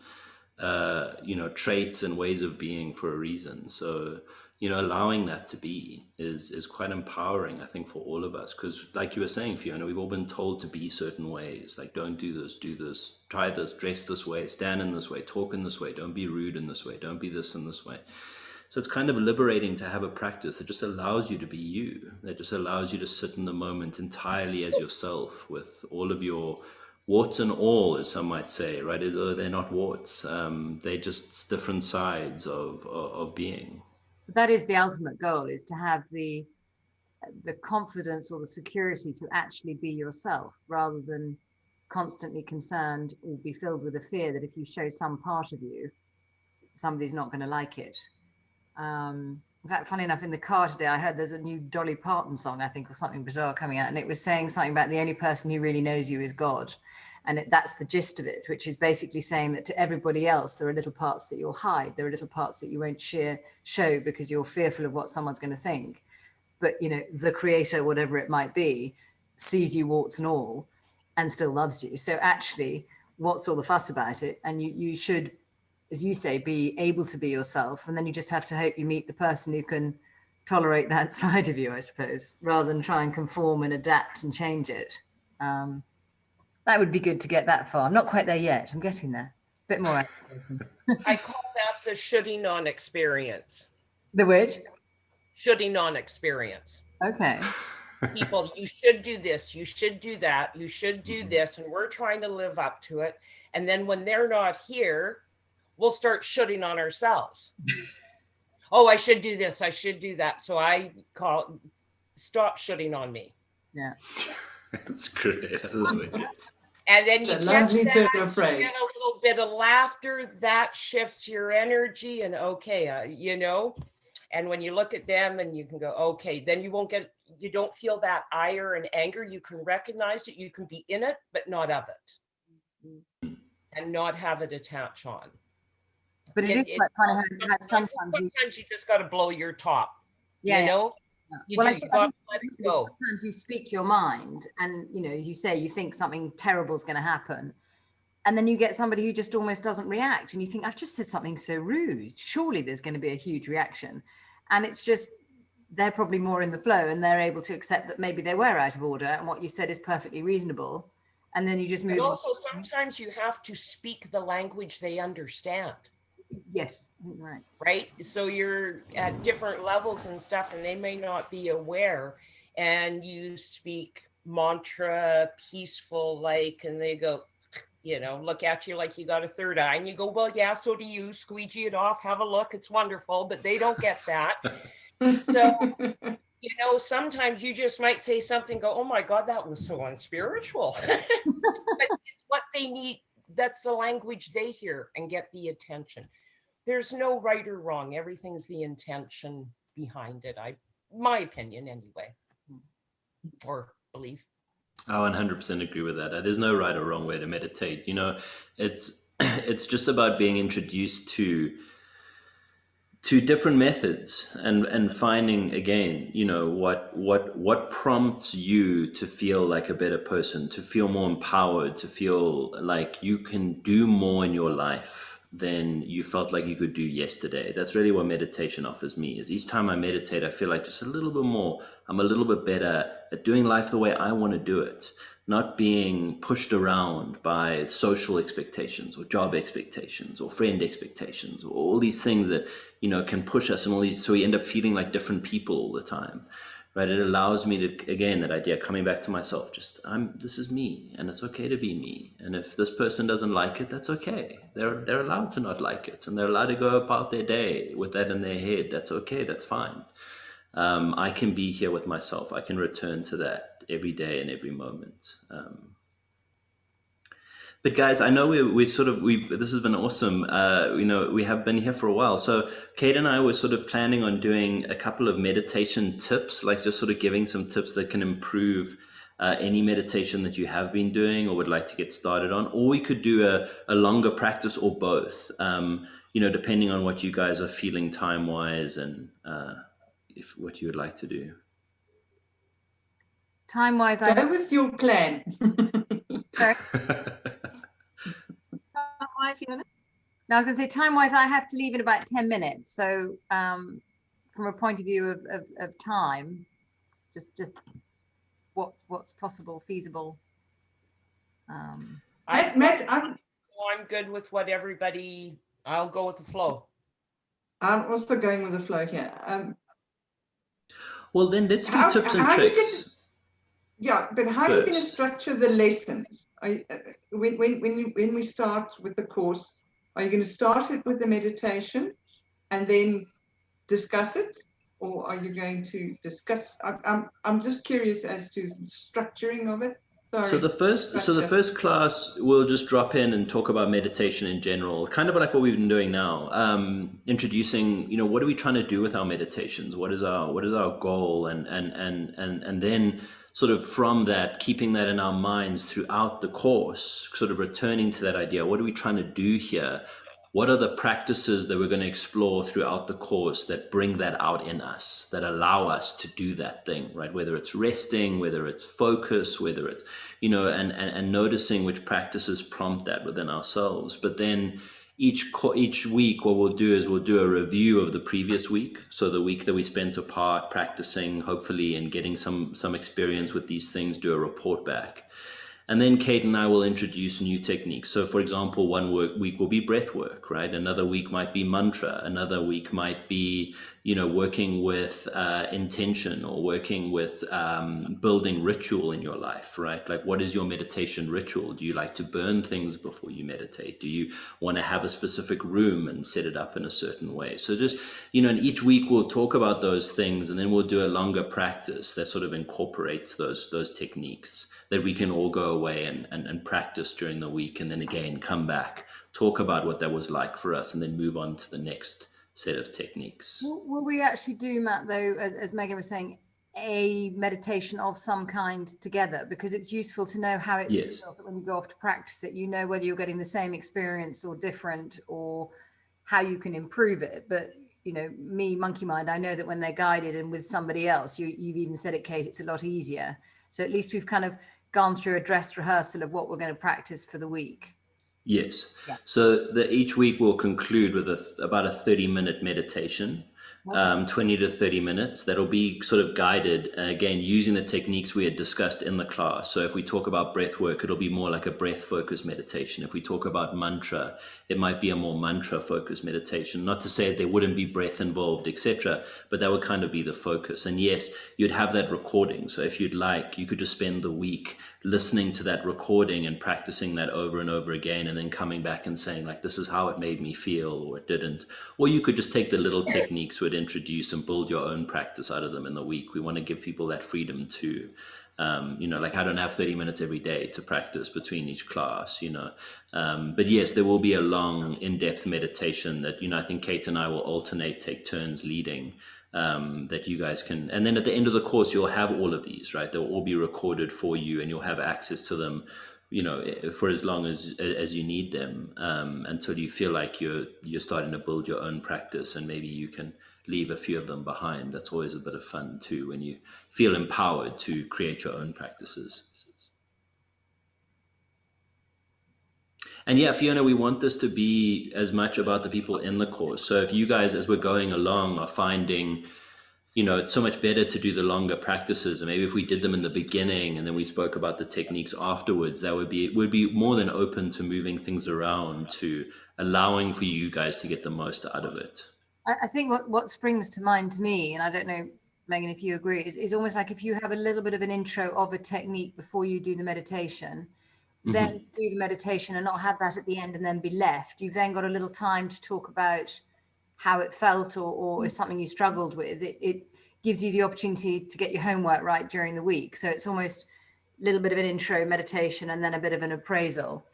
you know, traits and ways of being for a reason. So, you know, allowing that to be is quite empowering, I think, for all of us. Because like you were saying, Fiona, we've all been told to be certain ways, like don't do this, try this, dress this way, stand in this way, talk in this way, don't be rude in this way, don't be this in this way. So it's kind of liberating to have a practice that just allows you to be you, that just allows you to sit in the moment entirely as yourself, with all of your warts and all, as some might say, right? Although they're not warts, they're just different sides of being. That is the ultimate goal, is to have the confidence or the security to actually be yourself, rather than constantly concerned or be filled with a fear that if you show some part of you, somebody's not going to like it. In fact, funny enough, in the car today, I heard there's a new Dolly Parton song, I think, or something bizarre coming out, and it was saying something about the only person who really knows you is God. And that's the gist of it, which is basically saying that to everybody else, there are little parts that you'll hide. There are little parts that you won't show because you're fearful of what someone's going to think. But, you know, the creator, whatever it might be, sees you warts and all and still loves you. So actually, what's all the fuss about it? And you should, as you say, be able to be yourself. And then you just have to hope you meet the person who can tolerate that side of you, I suppose, rather than try and conform and adapt and change it. That would be good to get that far. I'm not quite there yet. I'm getting there. bit more. I call that the shoulding on experience. The which? Shoulding on experience. Okay. People, you should do this, you should do that, you should do this, and we're trying to live up to it. And then when they're not here, we'll start shoulding on ourselves. Oh, I should do this, I should do that. So I call, stop shoulding on me. Yeah. That's great. I love it. And then you That catch lovely that, turn of phrase. get a little bit of laughter, that shifts your energy, and okay, you know, and when you look at them and you can go, okay, then you don't feel that ire and anger. You can recognize it, you can be in it, but not of it, and not have it attach on. But it is quite funny how sometimes you just got to blow your top, yeah, you know? yeah. You Well, do, I you think got to let it go. sometimes you speak your mind, and you know, as you say, you think something terrible is going to happen, and then you get somebody who just almost doesn't react, and you think, I've just said something so rude. Surely there's going to be a huge reaction, and it's just they're probably more in the flow, and they're able to accept that maybe they were out of order, and what you said is perfectly reasonable, and then you just move. And also, sometimes you have to speak the language they understand. Yes, right. Right. So you're at different levels and stuff, and they may not be aware. And you speak mantra, peaceful, like, and they go, you know, look at you like you got a third eye, and you go, well, yeah, so do you. Squeegee it off, have a look, it's wonderful, but they don't get that. So, you know, sometimes you just might say something, go, oh my God, that was so unspiritual. But it's what they need. That's the language they hear and get the attention. There's no right or wrong. Everything's the intention behind it. My opinion anyway, or belief. I 100% agree with that. There's no right or wrong way to meditate. You know, it's just about being introduced to different methods and finding, again, you know, what prompts you to feel like a better person, to feel more empowered, to feel like you can do more in your life than you felt like you could do yesterday. That's really what meditation offers me. Is each time I meditate, I feel like just a little bit more, I'm a little bit better at doing life the way I want to do it, not being pushed around by social expectations or job expectations or friend expectations or all these things that, you know, can push us, and all these, so we end up feeling like different people all the time, right? It allows me to, again, that idea, coming back to myself, just this is me, and it's okay to be me. And if this person doesn't like it, that's okay. They're allowed to not like it, and they're allowed to go about their day with that in their head. That's okay. That's fine. I can be here with myself. I can return to that every day and every moment. But guys, I know this has been awesome. You know, we have been here for a while. So Kate and I were sort of planning on doing a couple of meditation tips, like just sort of giving some tips that can improve any meditation that you have been doing or would like to get started on. Or we could do a longer practice, or both, you know, depending on what you guys are feeling time-wise and if what you would like to do. Time-wise, Go with your plan. Sorry. Now I was going to say, time-wise, I have to leave in about 10 minutes. So from a point of view of time, just what's possible, feasible. Matt, I'm good with what everybody, I'll go with the flow. I'm also going with the flow here. Well, then let's do tips and tricks. Yeah, but how are you going to structure the lessons? When we start with the course, are you going to start it with the meditation and then discuss it, or are you going to discuss? I'm just curious as to the structuring of it. Sorry. So the first class, we'll just drop in and talk about meditation in general, kind of like what we've been doing now, introducing, you know, what are we trying to do with our meditations? What is our goal? And then sort of from that, keeping that in our minds throughout the course, sort of returning to that idea. What are we trying to do here? What are the practices that we're going to explore throughout the course that bring that out in us, that allow us to do that thing, right? Whether it's resting, whether it's focus, whether it's, you know, and noticing which practices prompt that within ourselves. But then each week, what we'll do is we'll do a review of the previous week. So the week that we spent apart practicing, hopefully, and getting some experience with these things, do a report back. And then Kate and I will introduce new techniques. So, for example, week will be breath work, right? Another week might be mantra. Another week might be, working with intention, or working with building ritual in your life, right? Like, what is your meditation ritual? Do you like to burn things before you meditate? Do you want to have a specific room and set it up in a certain way? So just, and each week we'll talk about those things, and then we'll do a longer practice that sort of incorporates those techniques that we can all go away and practice during the week, and then again come back, talk about what that was like for us, and then move on to the next set of techniques. Will we actually do, Matt, though, as Megan was saying, a meditation of some kind together? Because it's useful to know how it Yes. feels when you go off to practice it. You know whether you're getting the same experience or different, or how you can improve it. But me, Monkey Mind, I know that when they're guided and with somebody else, you've even said it, Kate, it's a lot easier. So at least we've kind of gone through a dress rehearsal of what we're going to practice for the week. Yes. Yeah. So each week will conclude with about a 30-minute meditation, 20 to 30 minutes. That'll be sort of guided, again, using the techniques we had discussed in the class. So if we talk about breath work, it'll be more like a breath focused meditation. If we talk about mantra, it might be a more mantra focused meditation. Not to say that there wouldn't be breath involved, etc., but that would kind of be the focus. And yes, you'd have that recording. So if you'd like, you could just spend the week listening to that recording and practicing that over and over again, and then coming back and saying, like, this is how it made me feel, or it didn't. Or you could just take the little techniques we'd introduce and build your own practice out of them in the week. We want to give people that freedom too. Like, I don't have 30 minutes every day to practice between each class, but yes, there will be a long in-depth meditation that, I think Kate and I will alternate, take turns leading, that you guys can, and then at the end of the course, you'll have all of these, right? They'll all be recorded for you, and you'll have access to them, for as long as you need them, until you feel like you're starting to build your own practice, and maybe you can leave a few of them behind. That's always a bit of fun too, when you feel empowered to create your own practices. And yeah, Fiona, we want this to be as much about the people in the course. So if you guys, as we're going along, are finding, it's so much better to do the longer practices, and maybe if we did them in the beginning and then we spoke about the techniques afterwards, that would be more than open to moving things around, to allowing for you guys to get the most out of it. I think what springs to mind to me, and I don't know, Megan, if you agree, is almost like if you have a little bit of an intro of a technique before you do the meditation, then to do the meditation and not have that at the end and then be left, you've then got a little time to talk about how it felt, or is something you struggled with. It gives you the opportunity to get your homework right during the week. So it's almost a little bit of an intro meditation and then a bit of an appraisal.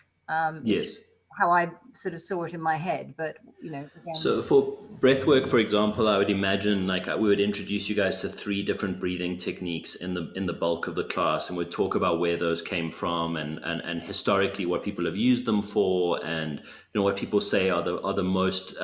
Yes. How I sort of saw it in my head, but again. So for breath work, for example, I would imagine like we would introduce you guys to 3 different breathing techniques in the bulk of the class, and we'd talk about where those came from, and historically what people have used them for, and what people say are the most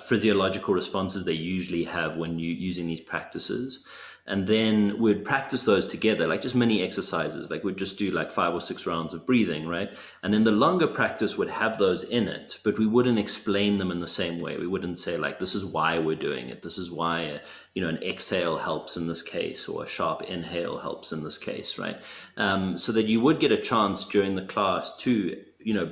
physiological responses they usually have when you using these practices. And then we'd practice those together, like just mini exercises. Like we'd just do like 5 or 6 rounds of breathing, right? And then the longer practice would have those in it, but we wouldn't explain them in the same way. We wouldn't say like, this is why we're doing it. This is why, an exhale helps in this case, or a sharp inhale helps in this case, right? So that you would get a chance during the class to,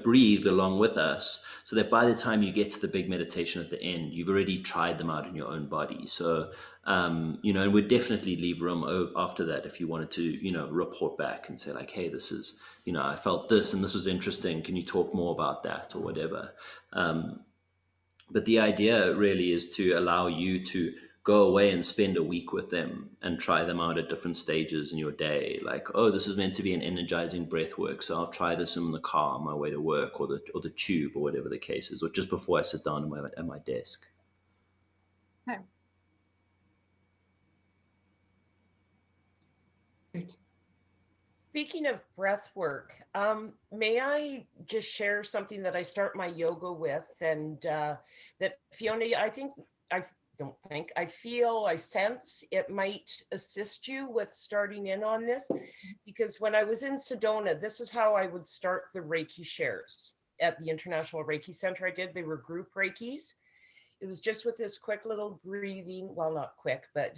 breathe along with us, so that by the time you get to the big meditation at the end, you've already tried them out in your own body. So, and we'd definitely leave room after that if you wanted to, report back and say like, hey, this is, I felt this and this was interesting. Can you talk more about that, or whatever? But the idea really is to allow you to go away and spend a week with them and try them out at different stages in your day. Like, oh, this is meant to be an energizing breath work, so I'll try this in the car on my way to work, or the tube, or whatever the case is, or just before I sit down at my desk. Okay. Speaking of breath work, may I just share something that I start my yoga with, and that Fiona, I feel, I sense it might assist you with starting in on this, because when I was in Sedona, this is how I would start the Reiki shares at the International Reiki Center I did. They were group Reikis. It was just with this quick little breathing, well, not quick, but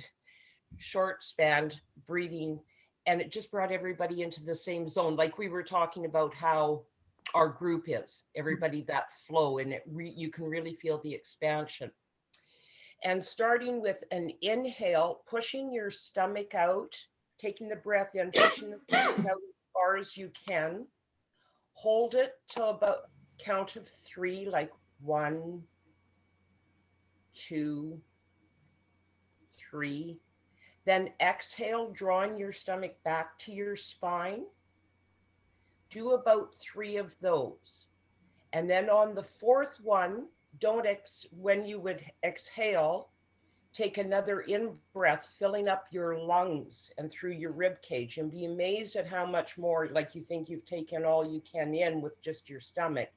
short span breathing. and it just brought everybody into the same zone. Like we were talking about how our group is, everybody, that flow, and you can really feel the expansion. And starting with an inhale, pushing your stomach out, taking the breath in, pushing the stomach out as far as you can. Hold it till about count of 3, like 1, 2, 3. Then exhale, drawing your stomach back to your spine. Do about 3 of those. And then on the 4th one, when you would exhale, take another in breath, filling up your lungs and through your rib cage, and be amazed at how much more, like you think you've taken all you can in with just your stomach.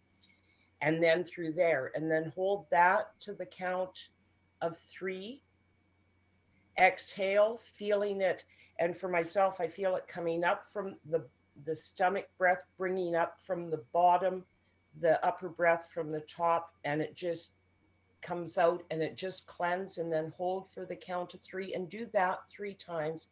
And then through there, and then hold that to the count of 3. Exhale, feeling it. And for myself, I feel it coming up from the stomach breath, bringing up from the bottom, the upper breath from the top, and it just comes out, and it just cleanse, and then hold for the count of 3, and do that 3 times.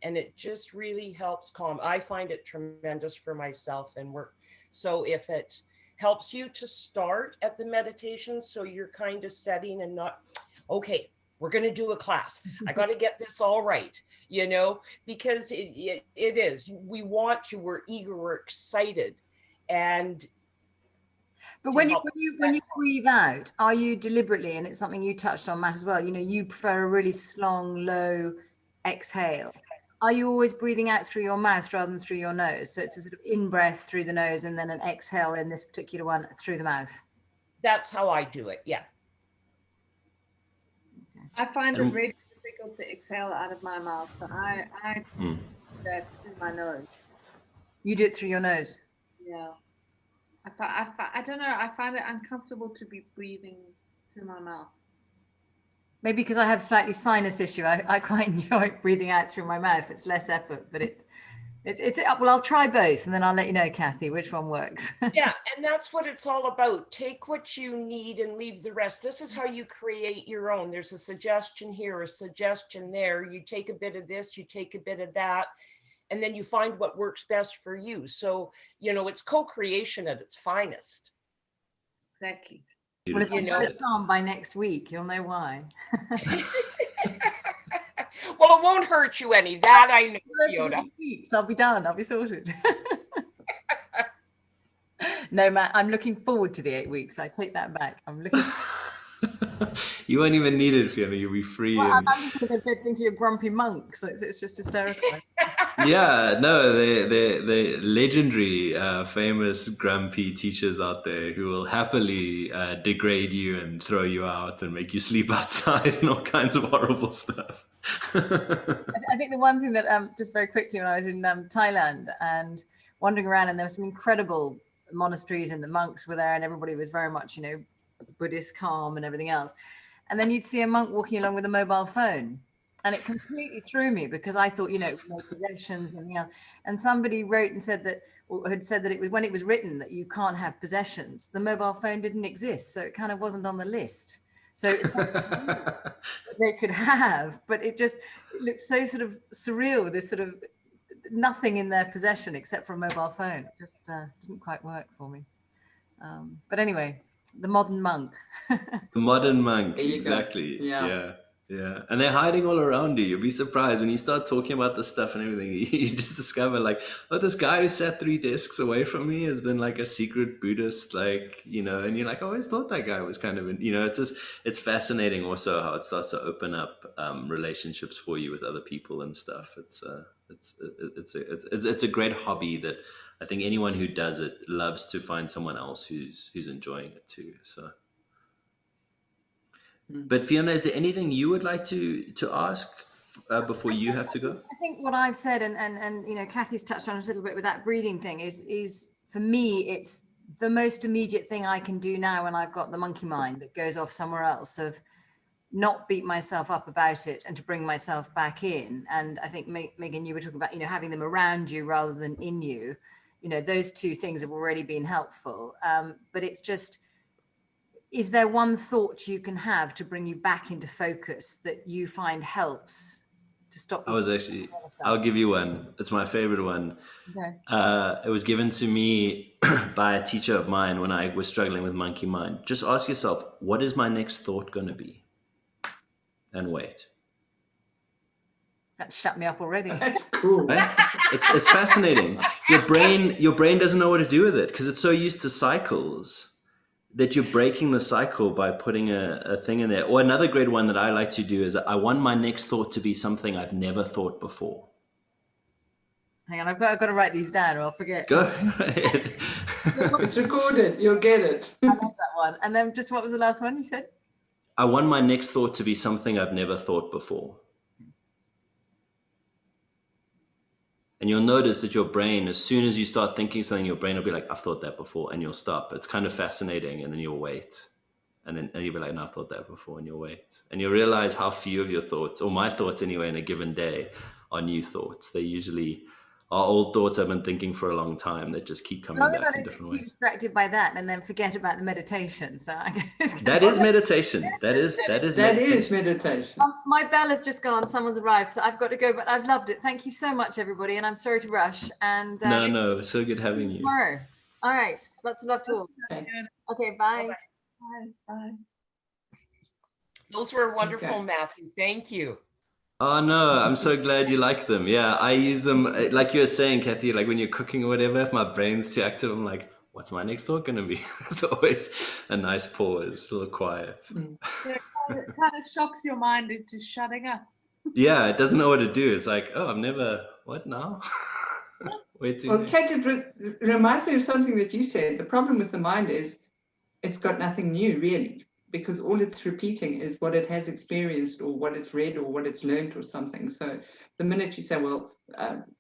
And it just really helps calm. I find it tremendous for myself and work. So if it helps you to start at the meditation, so you're kind of setting and not, okay, we're going to do a class. I got to get this all right, because it is, we want to, we're eager, we're excited. And but when you breathe out, are you deliberately, and it's something you touched on, Matt, as well, you prefer a really long, low exhale. Are you always breathing out through your mouth rather than through your nose? So it's a sort of in-breath through the nose and then an exhale in this particular one through the mouth. That's how I do it, yeah. I find it really difficult to exhale out of my mouth, so I do that through my nose. You do it through your nose? Yeah. I don't know, I find it uncomfortable to be breathing through my mouth. Maybe because I have slightly sinus issue. I quite enjoy breathing out through my mouth. It's less effort, but it's well, I'll try both, and then I'll let you know, Kathy, which one works. Yeah, and that's what it's all about. Take what you need and leave the rest. This is how you create your own. There's a suggestion here, a suggestion there. You take a bit of this, you take a bit of that, and then you find what works best for you. So, it's co-creation at its finest. Exactly. Well, if I'm not calm by next week, you'll know why. Well, it won't hurt you any. That I know, Fiona. Weeks, I'll be done. I'll be sorted. No, Matt, I'm looking forward to the 8 weeks. I take that back. I'm looking. You won't even need it, Fiona. You'll be free. Well, I'm just going to go to bed thinking of grumpy monks. It's just hysterical. Yeah, no, the legendary, famous grumpy teachers out there who will happily degrade you and throw you out and make you sleep outside and all kinds of horrible stuff. I think the one thing that just very quickly, when I was in Thailand and wandering around, and there were some incredible monasteries and the monks were there, and everybody was very much, Buddhist calm and everything else. And then you'd see a monk walking along with a mobile phone. And it completely threw me because I thought, no possessions and everything else. And somebody wrote and said that, or had said that it was when it was written that you can't have possessions, the mobile phone didn't exist. So it kind of wasn't on the list. So they could have, but it looked so sort of surreal with this sort of nothing in their possession except for a mobile phone. It just didn't quite work for me. But anyway, the modern monk. The modern monk, exactly. Yeah. And they're hiding all around you. You'll be surprised when you start talking about this stuff and everything. You just discover this guy who sat 3 desks away from me has been like a secret Buddhist, and you're like, I always thought that guy was kind of, it's fascinating also how it starts to open up relationships for you with other people and stuff. It's a great hobby that I think anyone who does it loves to find someone else who's enjoying it too. So. But Fiona, is there anything you would like to ask before you have to go? I think what I've said, and Kathy's touched on it a little bit with that breathing thing, is for me, it's the most immediate thing I can do now when I've got the monkey mind that goes off somewhere else, of not beat myself up about it and to bring myself back in. And I think, Megan, you were talking about, having them around you rather than in you. Those 2 things have already been helpful. But it's just, is there one thought you can have to bring you back into focus that you find helps to stop I you was from actually, other stuff? I'll give you one. It's my favorite one. Okay. It was given to me by a teacher of mine when I was struggling with monkey mind. Just ask yourself, what is my next thought going to be? And wait. That shut me up already. That's cool. Right? It's fascinating. Your brain doesn't know what to do with it because it's so used to cycles that you're breaking the cycle by putting a thing in there. Or another great one that I like to do is I want my next thought to be something I've never thought before. Hang on, I've got to write these down or I'll forget. Go ahead. It's recorded. You'll get it. I love that one. And then just what was the last one you said? I want my next thought to be something I've never thought before. And you'll notice that your brain, as soon as you start thinking something, your brain will be like, I've thought that before, and you'll stop. It's kind of fascinating, and then you'll wait. And you'll be like, no, I've thought that before, and you'll wait. And you'll realize how few of your thoughts, or my thoughts anyway, in a given day, are new thoughts. They usually are old thoughts I've been thinking for a long time that just keep coming As long as back I in don't different get too ways. distracted by that and then forget about the meditation. So I guess That is meditation. That is That meditation. is meditation. my bell has just gone. Someone's arrived, so I've got to go. But I've loved it. Thank you so much, everybody, and I'm sorry to rush. And No, so good having you. tomorrow. All right, lots of love to all. Okay. Okay, bye. Bye. Bye. Those were wonderful, Okay. Matthew. Thank you. Oh no, I'm so glad you like them. Yeah, I use them like you were saying, Kathy, like when you're cooking or whatever, if my brain's too active, I'm like, what's my next thought gonna be? It's always a nice pause, a little quiet. Yeah, it kind of shocks your mind into shutting up. Yeah, it doesn't know what to do. It's like, oh, I've never, what now? Where to Well, next? Kate, it reminds me of something that you said. The problem with the mind is it's got nothing new, really, because all it's repeating is what it has experienced or what it's read or what it's learned or something. So the minute you say, well,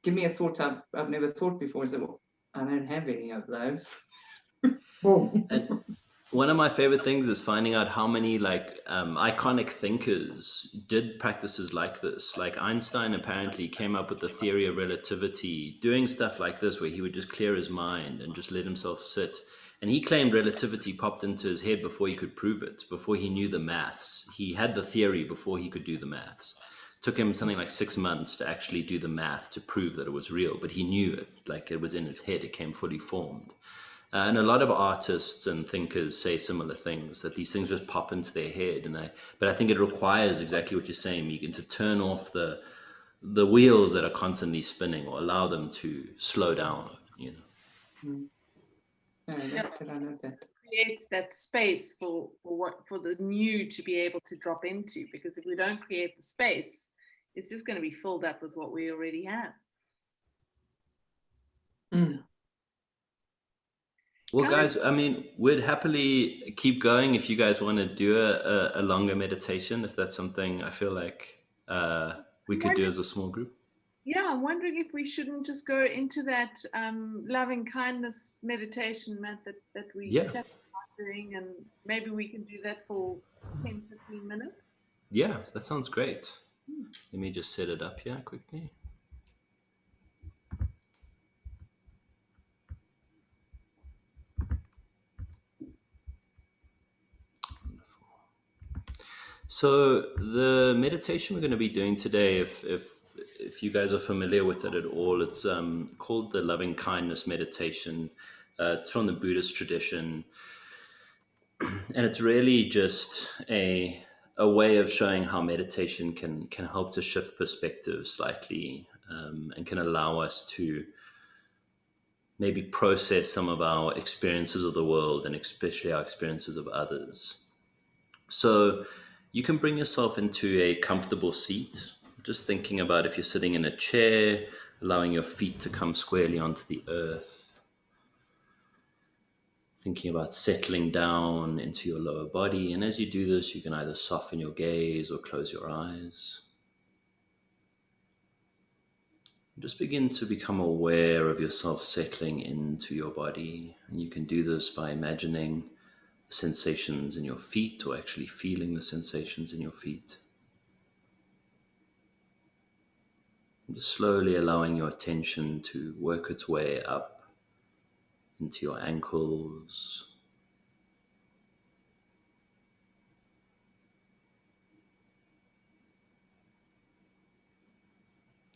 give me a thought I've never thought before, is well, I don't have any of those. Boom. And one of my favorite things is finding out how many iconic thinkers did practices like this. Like Einstein apparently came up with the theory of relativity, doing stuff like this where he would just clear his mind and just let himself sit. And he claimed relativity popped into his head before he could prove it, before he knew the maths. He had the theory before he could do the maths. It took him something like 6 months to actually do the math to prove that it was real, but he knew it, like it was in his head, it came fully formed. And a lot of artists and thinkers say similar things, that these things just pop into their head. But I think it requires exactly what you're saying, Megan, to turn off the wheels that are constantly spinning, or allow them to slow down, you know. No, I know that. Creates that space for the new to be able to drop into, because if we don't create the space, it's just going to be filled up with what we already have. Well, guys, I mean, we'd happily keep going if you guys want to do a longer meditation, if that's something I feel like we could do as a small group. Yeah, I'm wondering if we shouldn't just go into that loving kindness meditation, Matt, that we chatted about doing, and maybe we can do that for 10, 15 minutes. Yeah, that sounds great. Let me just set it up here quickly. So the meditation we're going to be doing today, if you guys are familiar with it at all, it's called the Loving Kindness Meditation. It's from the Buddhist tradition, and it's really just a way of showing how meditation can help to shift perspective slightly, and can allow us to maybe process some of our experiences of the world, and especially our experiences of others. So you can bring yourself into a comfortable seat, just thinking about if you're sitting in a chair, allowing your feet to come squarely onto the earth, thinking about settling down into your lower body. And as you do this, you can either soften your gaze or close your eyes. Just begin to become aware of yourself settling into your body. And you can do this by imagining the sensations in your feet, or actually feeling the sensations in your feet. Just slowly allowing your attention to work its way up into your ankles,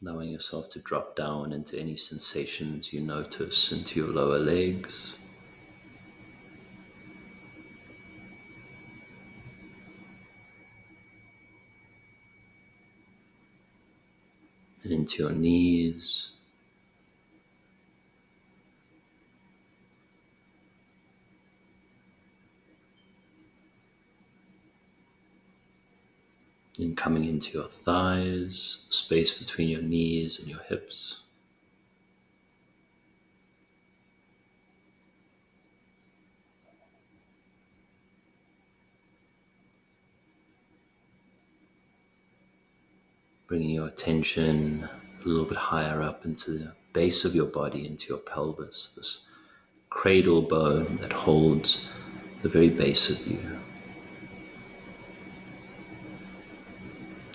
allowing yourself to drop down into any sensations you notice into your lower legs. And into your knees. And coming into your thighs, space between your knees and your hips. Bringing your attention a little bit higher up into the base of your body, into your pelvis, this cradle bone that holds the very base of you.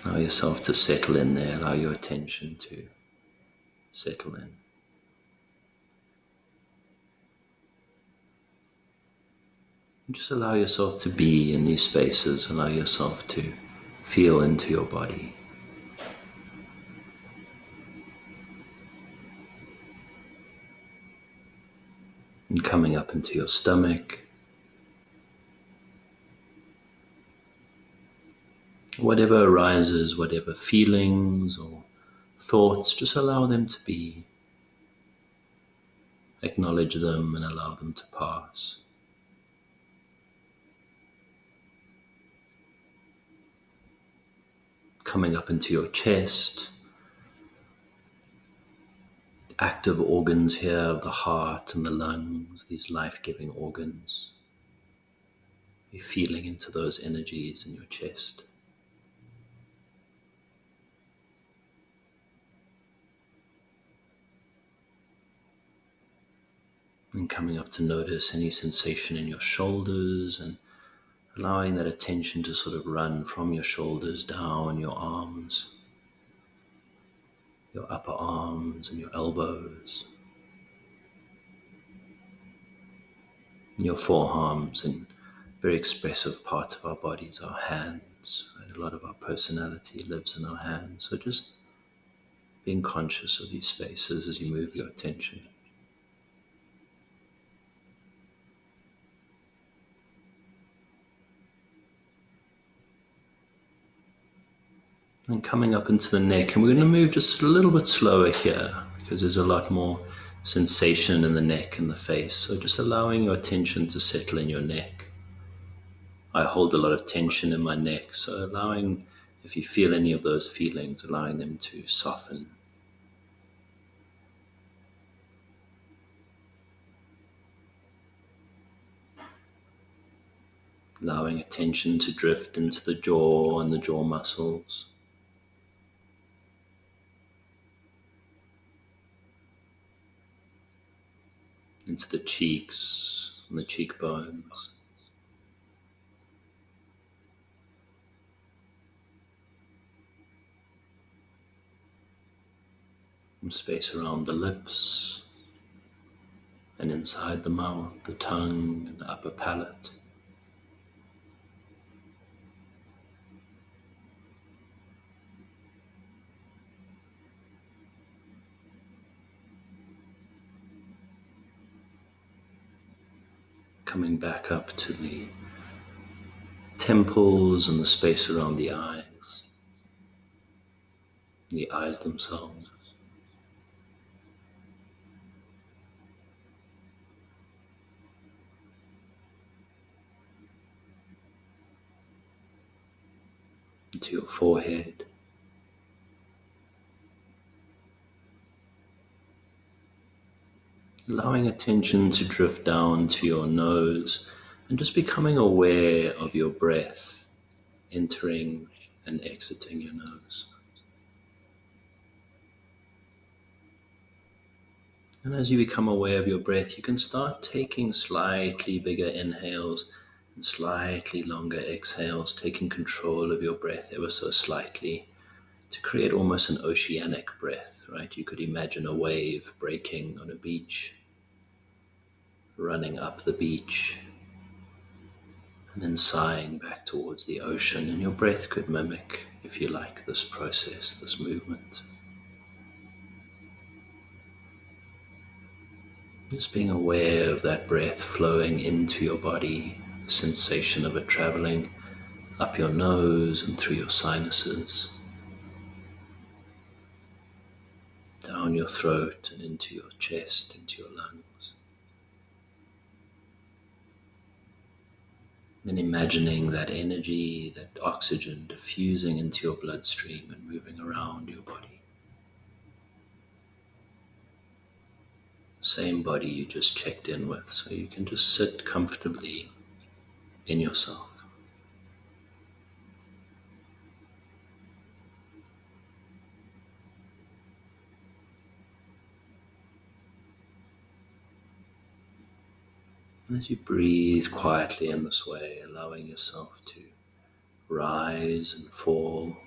Allow yourself to settle in there, allow your attention to settle in. And just allow yourself to be in these spaces, allow yourself to feel into your body. And coming up into your stomach. Whatever arises, whatever feelings or thoughts, just allow them to be. Acknowledge them and allow them to pass. Coming up into your chest. Active organs here of the heart and the lungs, these life-giving organs. Be feeling into those energies in your chest. And coming up to notice any sensation in your shoulders and allowing that attention to sort of run from your shoulders down your arms, your upper arms and your elbows, your forearms, and very expressive part of our bodies, our hands. Right? A lot of our personality lives in our hands. So just being conscious of these spaces as you move your attention. And coming up into the neck, and we're going to move just a little bit slower here because there's a lot more sensation in the neck and the face. So just allowing your attention to settle in your neck. I hold a lot of tension in my neck, so allowing, if you feel any of those feelings, allowing them to soften. Allowing attention to drift into the jaw and the jaw muscles. Into the cheeks and the cheekbones. And space around the lips and inside the mouth, the tongue and the upper palate. Coming back up to the temples and the space around the eyes themselves. Into your forehead. Allowing attention to drift down to your nose and just becoming aware of your breath entering and exiting your nose. And as you become aware of your breath, you can start taking slightly bigger inhales and slightly longer exhales, taking control of your breath ever so slightly to create almost an oceanic breath, right? You could imagine a wave breaking on a beach, running up the beach, and then sighing back towards the ocean. And your breath could mimic, if you like, this process, this movement. Just being aware of that breath flowing into your body, the sensation of it traveling up your nose and through your sinuses, down your throat and into your chest, into your lungs. Then imagining that energy, that oxygen diffusing into your bloodstream and moving around your body. Same body you just checked in with, so you can just sit comfortably in yourself. As you breathe quietly in this way, allowing yourself to rise and fall,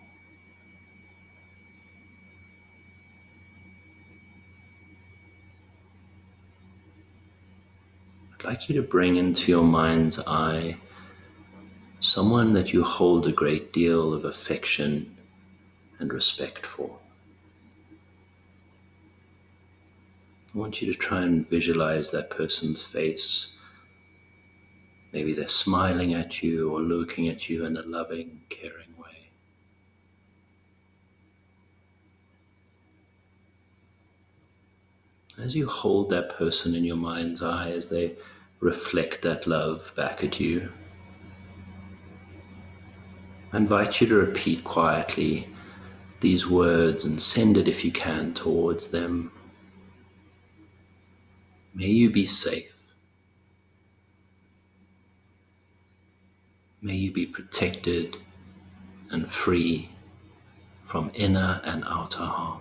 I'd like you to bring into your mind's eye someone that you hold a great deal of affection and respect for. I want you to try and visualize that person's face. Maybe they're smiling at you or looking at you in a loving, caring way. As you hold that person in your mind's eye, as they reflect that love back at you, I invite you to repeat quietly these words and send it if you can towards them. May you be safe. May you be protected and free from inner and outer harm.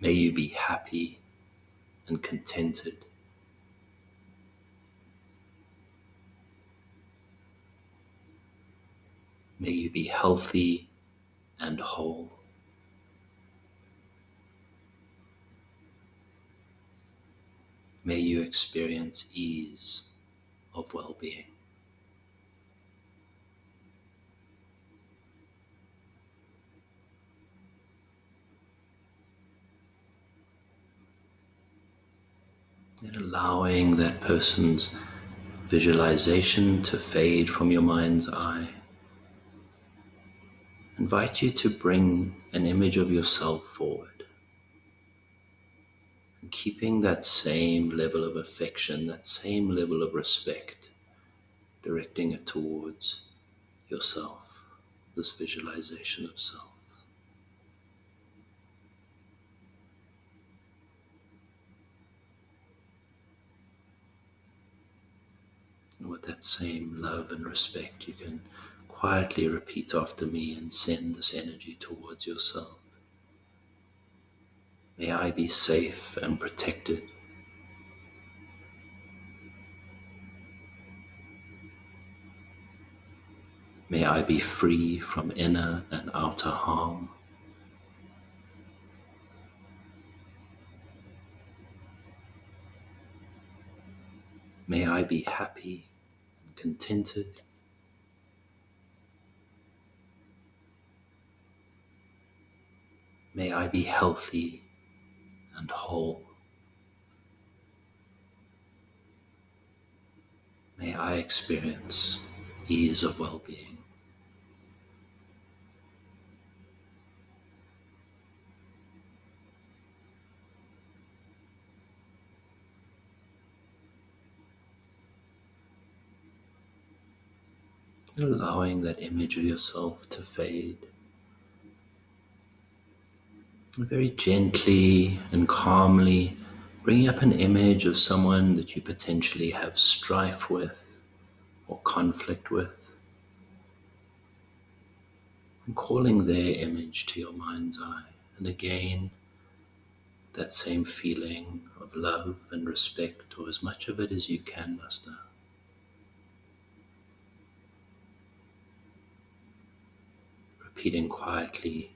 May you be happy and contented. May you be healthy and whole. May you experience ease of well-being. And allowing that person's visualization to fade from your mind's eye, invite you to bring an image of yourself forward. And keeping that same level of affection, that same level of respect, directing it towards yourself, this visualization of self. And with that same love and respect, you can quietly repeat after me and send this energy towards yourself. May I be safe and protected. May I be free from inner and outer harm. May I be happy and contented. May I be healthy and whole. May I experience ease of well-being. Allowing that image of yourself to fade. And very gently and calmly bringing up an image of someone that you potentially have strife with or conflict with, and calling their image to your mind's eye. And again, that same feeling of love and respect, or as much of it as you can muster. Repeating quietly,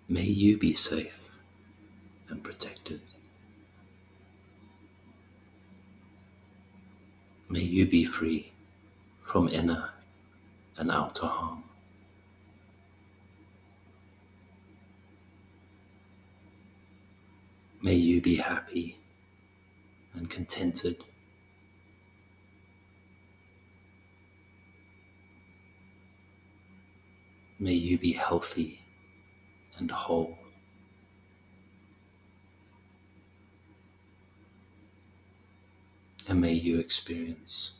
may you be safe and protected. May you be free from inner and outer harm. May you be happy and contented. May you be healthy and whole. And may you experience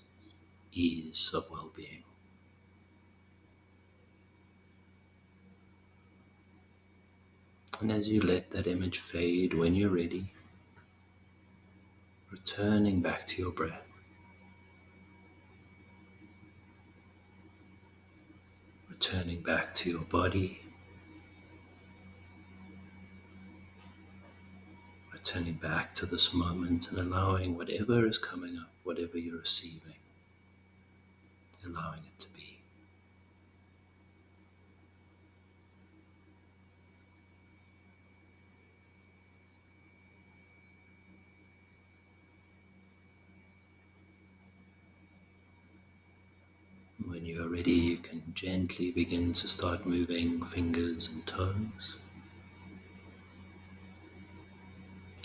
ease of well-being. And as you let that image fade, when you're ready, returning back to your breath, returning back to your body, returning back to this moment and allowing whatever is coming up, whatever you're receiving, allowing it to be. When you are ready, you can gently begin to start moving fingers and toes,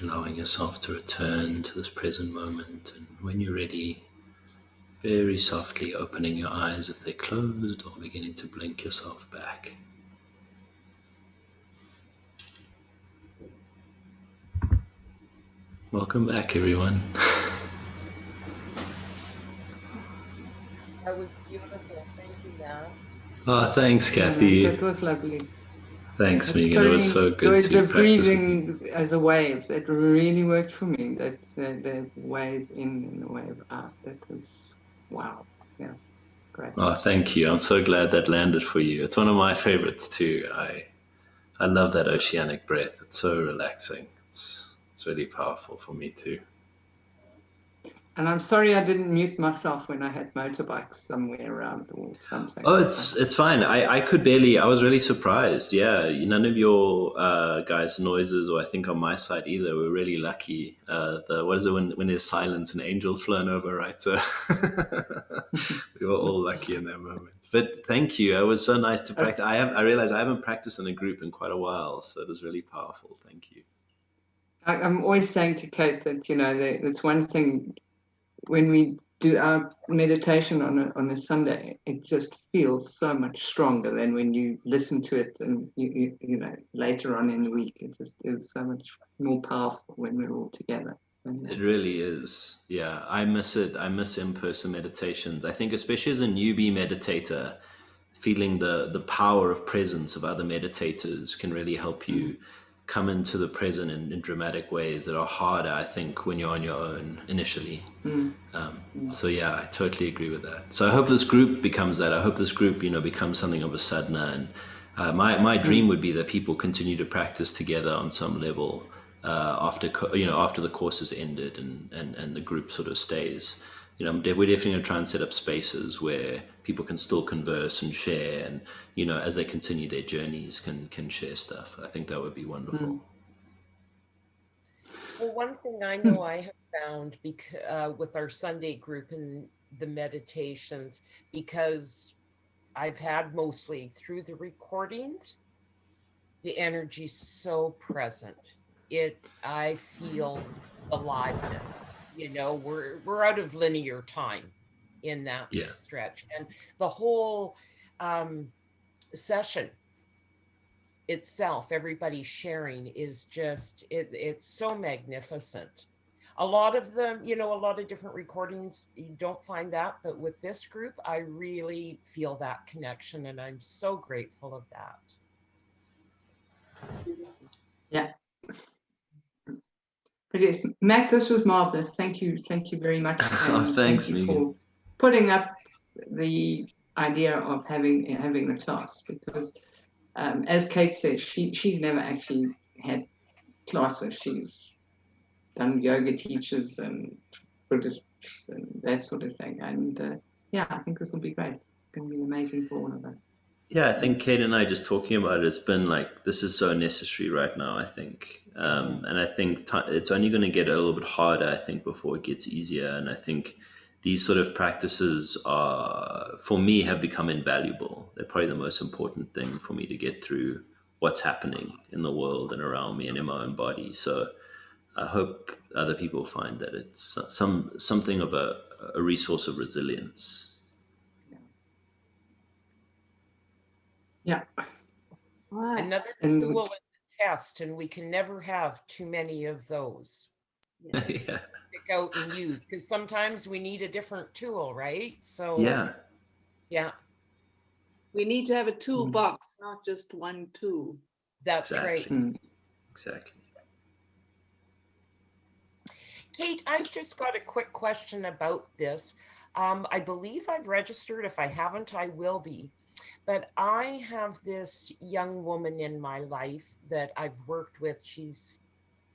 allowing yourself to return to this present moment. And when you're ready, very softly opening your eyes if they're closed, or beginning to blink yourself back. Welcome back, everyone. That was beautiful. Thank you, Matt. Oh, thanks, Kathy. That was lovely. Thanks, I Megan. It was so good to enjoyed the practice with you. breathing as a wave. That really worked for me. That the wave in and the wave out. That was wow. Yeah, great. Oh, thank you. I'm so glad that landed for you. It's one of my favorites too. I love that oceanic breath. It's so relaxing. It's really powerful for me too. And I'm sorry I didn't mute myself when I had motorbikes somewhere around or something. Oh, it's fine. I could barely. I was really surprised. Yeah, none of your guys' noises, or I think on my side either. We're really lucky. What is it when there's silence and angels flown over, right? So we were all lucky in that moment. But thank you. It was so nice to practice. I realized I haven't practiced in a group in quite a while, so it was really powerful. Thank you. I'm always saying to Kate that that's one thing. When we do our meditation on a Sunday, it just feels so much stronger than when you listen to it and later on in the week. It just is so much more powerful when we're all together. It really is. Yeah, I miss it. I miss in-person meditations. I think especially as a newbie meditator, feeling the power of presence of other meditators can really help you come into the present in dramatic ways that are harder, I think, when you're on your own initially. So yeah, I totally agree with that. So I hope this group becomes that. I hope this group, becomes something of a sadhana. And my dream would be that people continue to practice together on some level after the course is ended and the group sort of stays. We're definitely going to try and set up spaces where people can still converse and share, and as they continue their journeys, can share stuff. I think that would be wonderful. Well, one thing I know I have found with our Sunday group and the meditations, because I've had mostly through the recordings, the energy's so present. I feel aliveness. We're out of linear time in that stretch, and the whole session itself, everybody sharing, is just it's so magnificent. A lot of them, a lot of different recordings, you don't find that, but with this group, I really feel that connection, and I'm so grateful of that. Yeah. But yes, Matt, this was marvelous. Thank you very much. Thanks, Megan, for putting up the idea of having the class, because as Kate says, she's never actually had classes. She's done yoga teachers and Buddhists and that sort of thing. And I think this will be great. It's going to be amazing for all of us. Yeah, I think Kate and I just talking about it's been like, this is so necessary right now, I think. And I think it's only going to get a little bit harder, I think, before it gets easier. And I think these sort of practices for me, have become invaluable. They're probably the most important thing for me to get through what's happening in the world and around me and in my own body. So I hope other people find that it's something of a resource of resilience. Yeah. Right. Another And tool is the test, and we can never have too many of those Yeah. Yeah. pick out and use, because sometimes we need a different tool, right? So Yeah. yeah, We need to have a toolbox, not just one tool. that's right. Exactly. Exactly. Kate, I've just got a quick question about this. I believe I've registered. If I haven't, I will be. But I have this young woman in my life that I've worked with. She's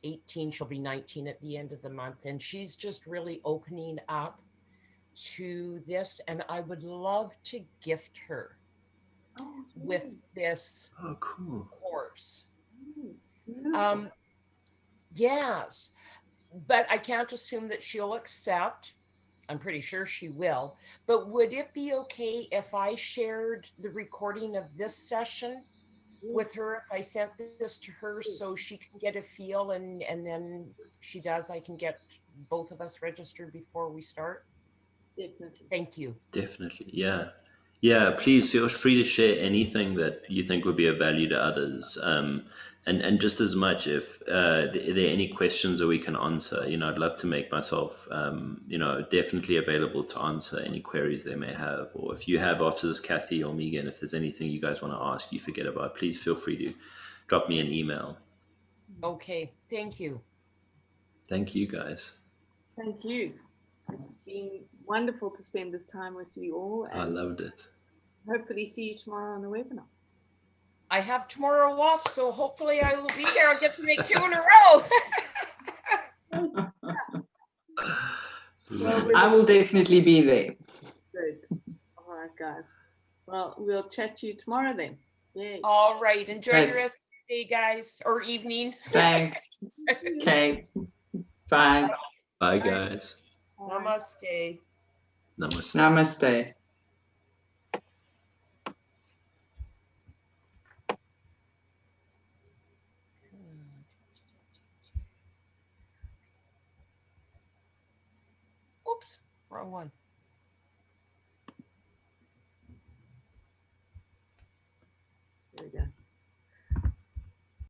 18, she'll be 19 at the end of the month. And she's just really opening up to this. And I would love to gift her with this Oh, cool. course. Beautiful. Yes, but I can't assume that she'll accept. I'm pretty sure she will. But would it be okay if I shared the recording of this session with her, if I sent this to her so she can get a feel, and then she does, I can get both of us registered before we start? Definitely. Thank you. Definitely. Yeah. Yeah. Please feel free to share anything that you think would be of value to others. And just as much if are there any questions that we can answer, I'd love to make myself, definitely available to answer any queries they may have. Or if you have after this, Kathy or Megan, if there's anything you guys want to ask, you forget about, please feel free to drop me an email. Okay, thank you. Thank you, guys. Thank you. It's been wonderful to spend this time with you all, I and loved it. hopefully see you tomorrow on the webinar. I have tomorrow off, so hopefully I will be there. I'll get to make 2 in a row. Well, I will definitely be there. good. All right, guys. Well, we'll chat to you tomorrow then. Yay. All right, enjoy Right. the rest of your day, guys, or evening. Thanks. Okay. Bye. Bye, guys. Namaste. Namaste. Namaste. Oops, wrong one.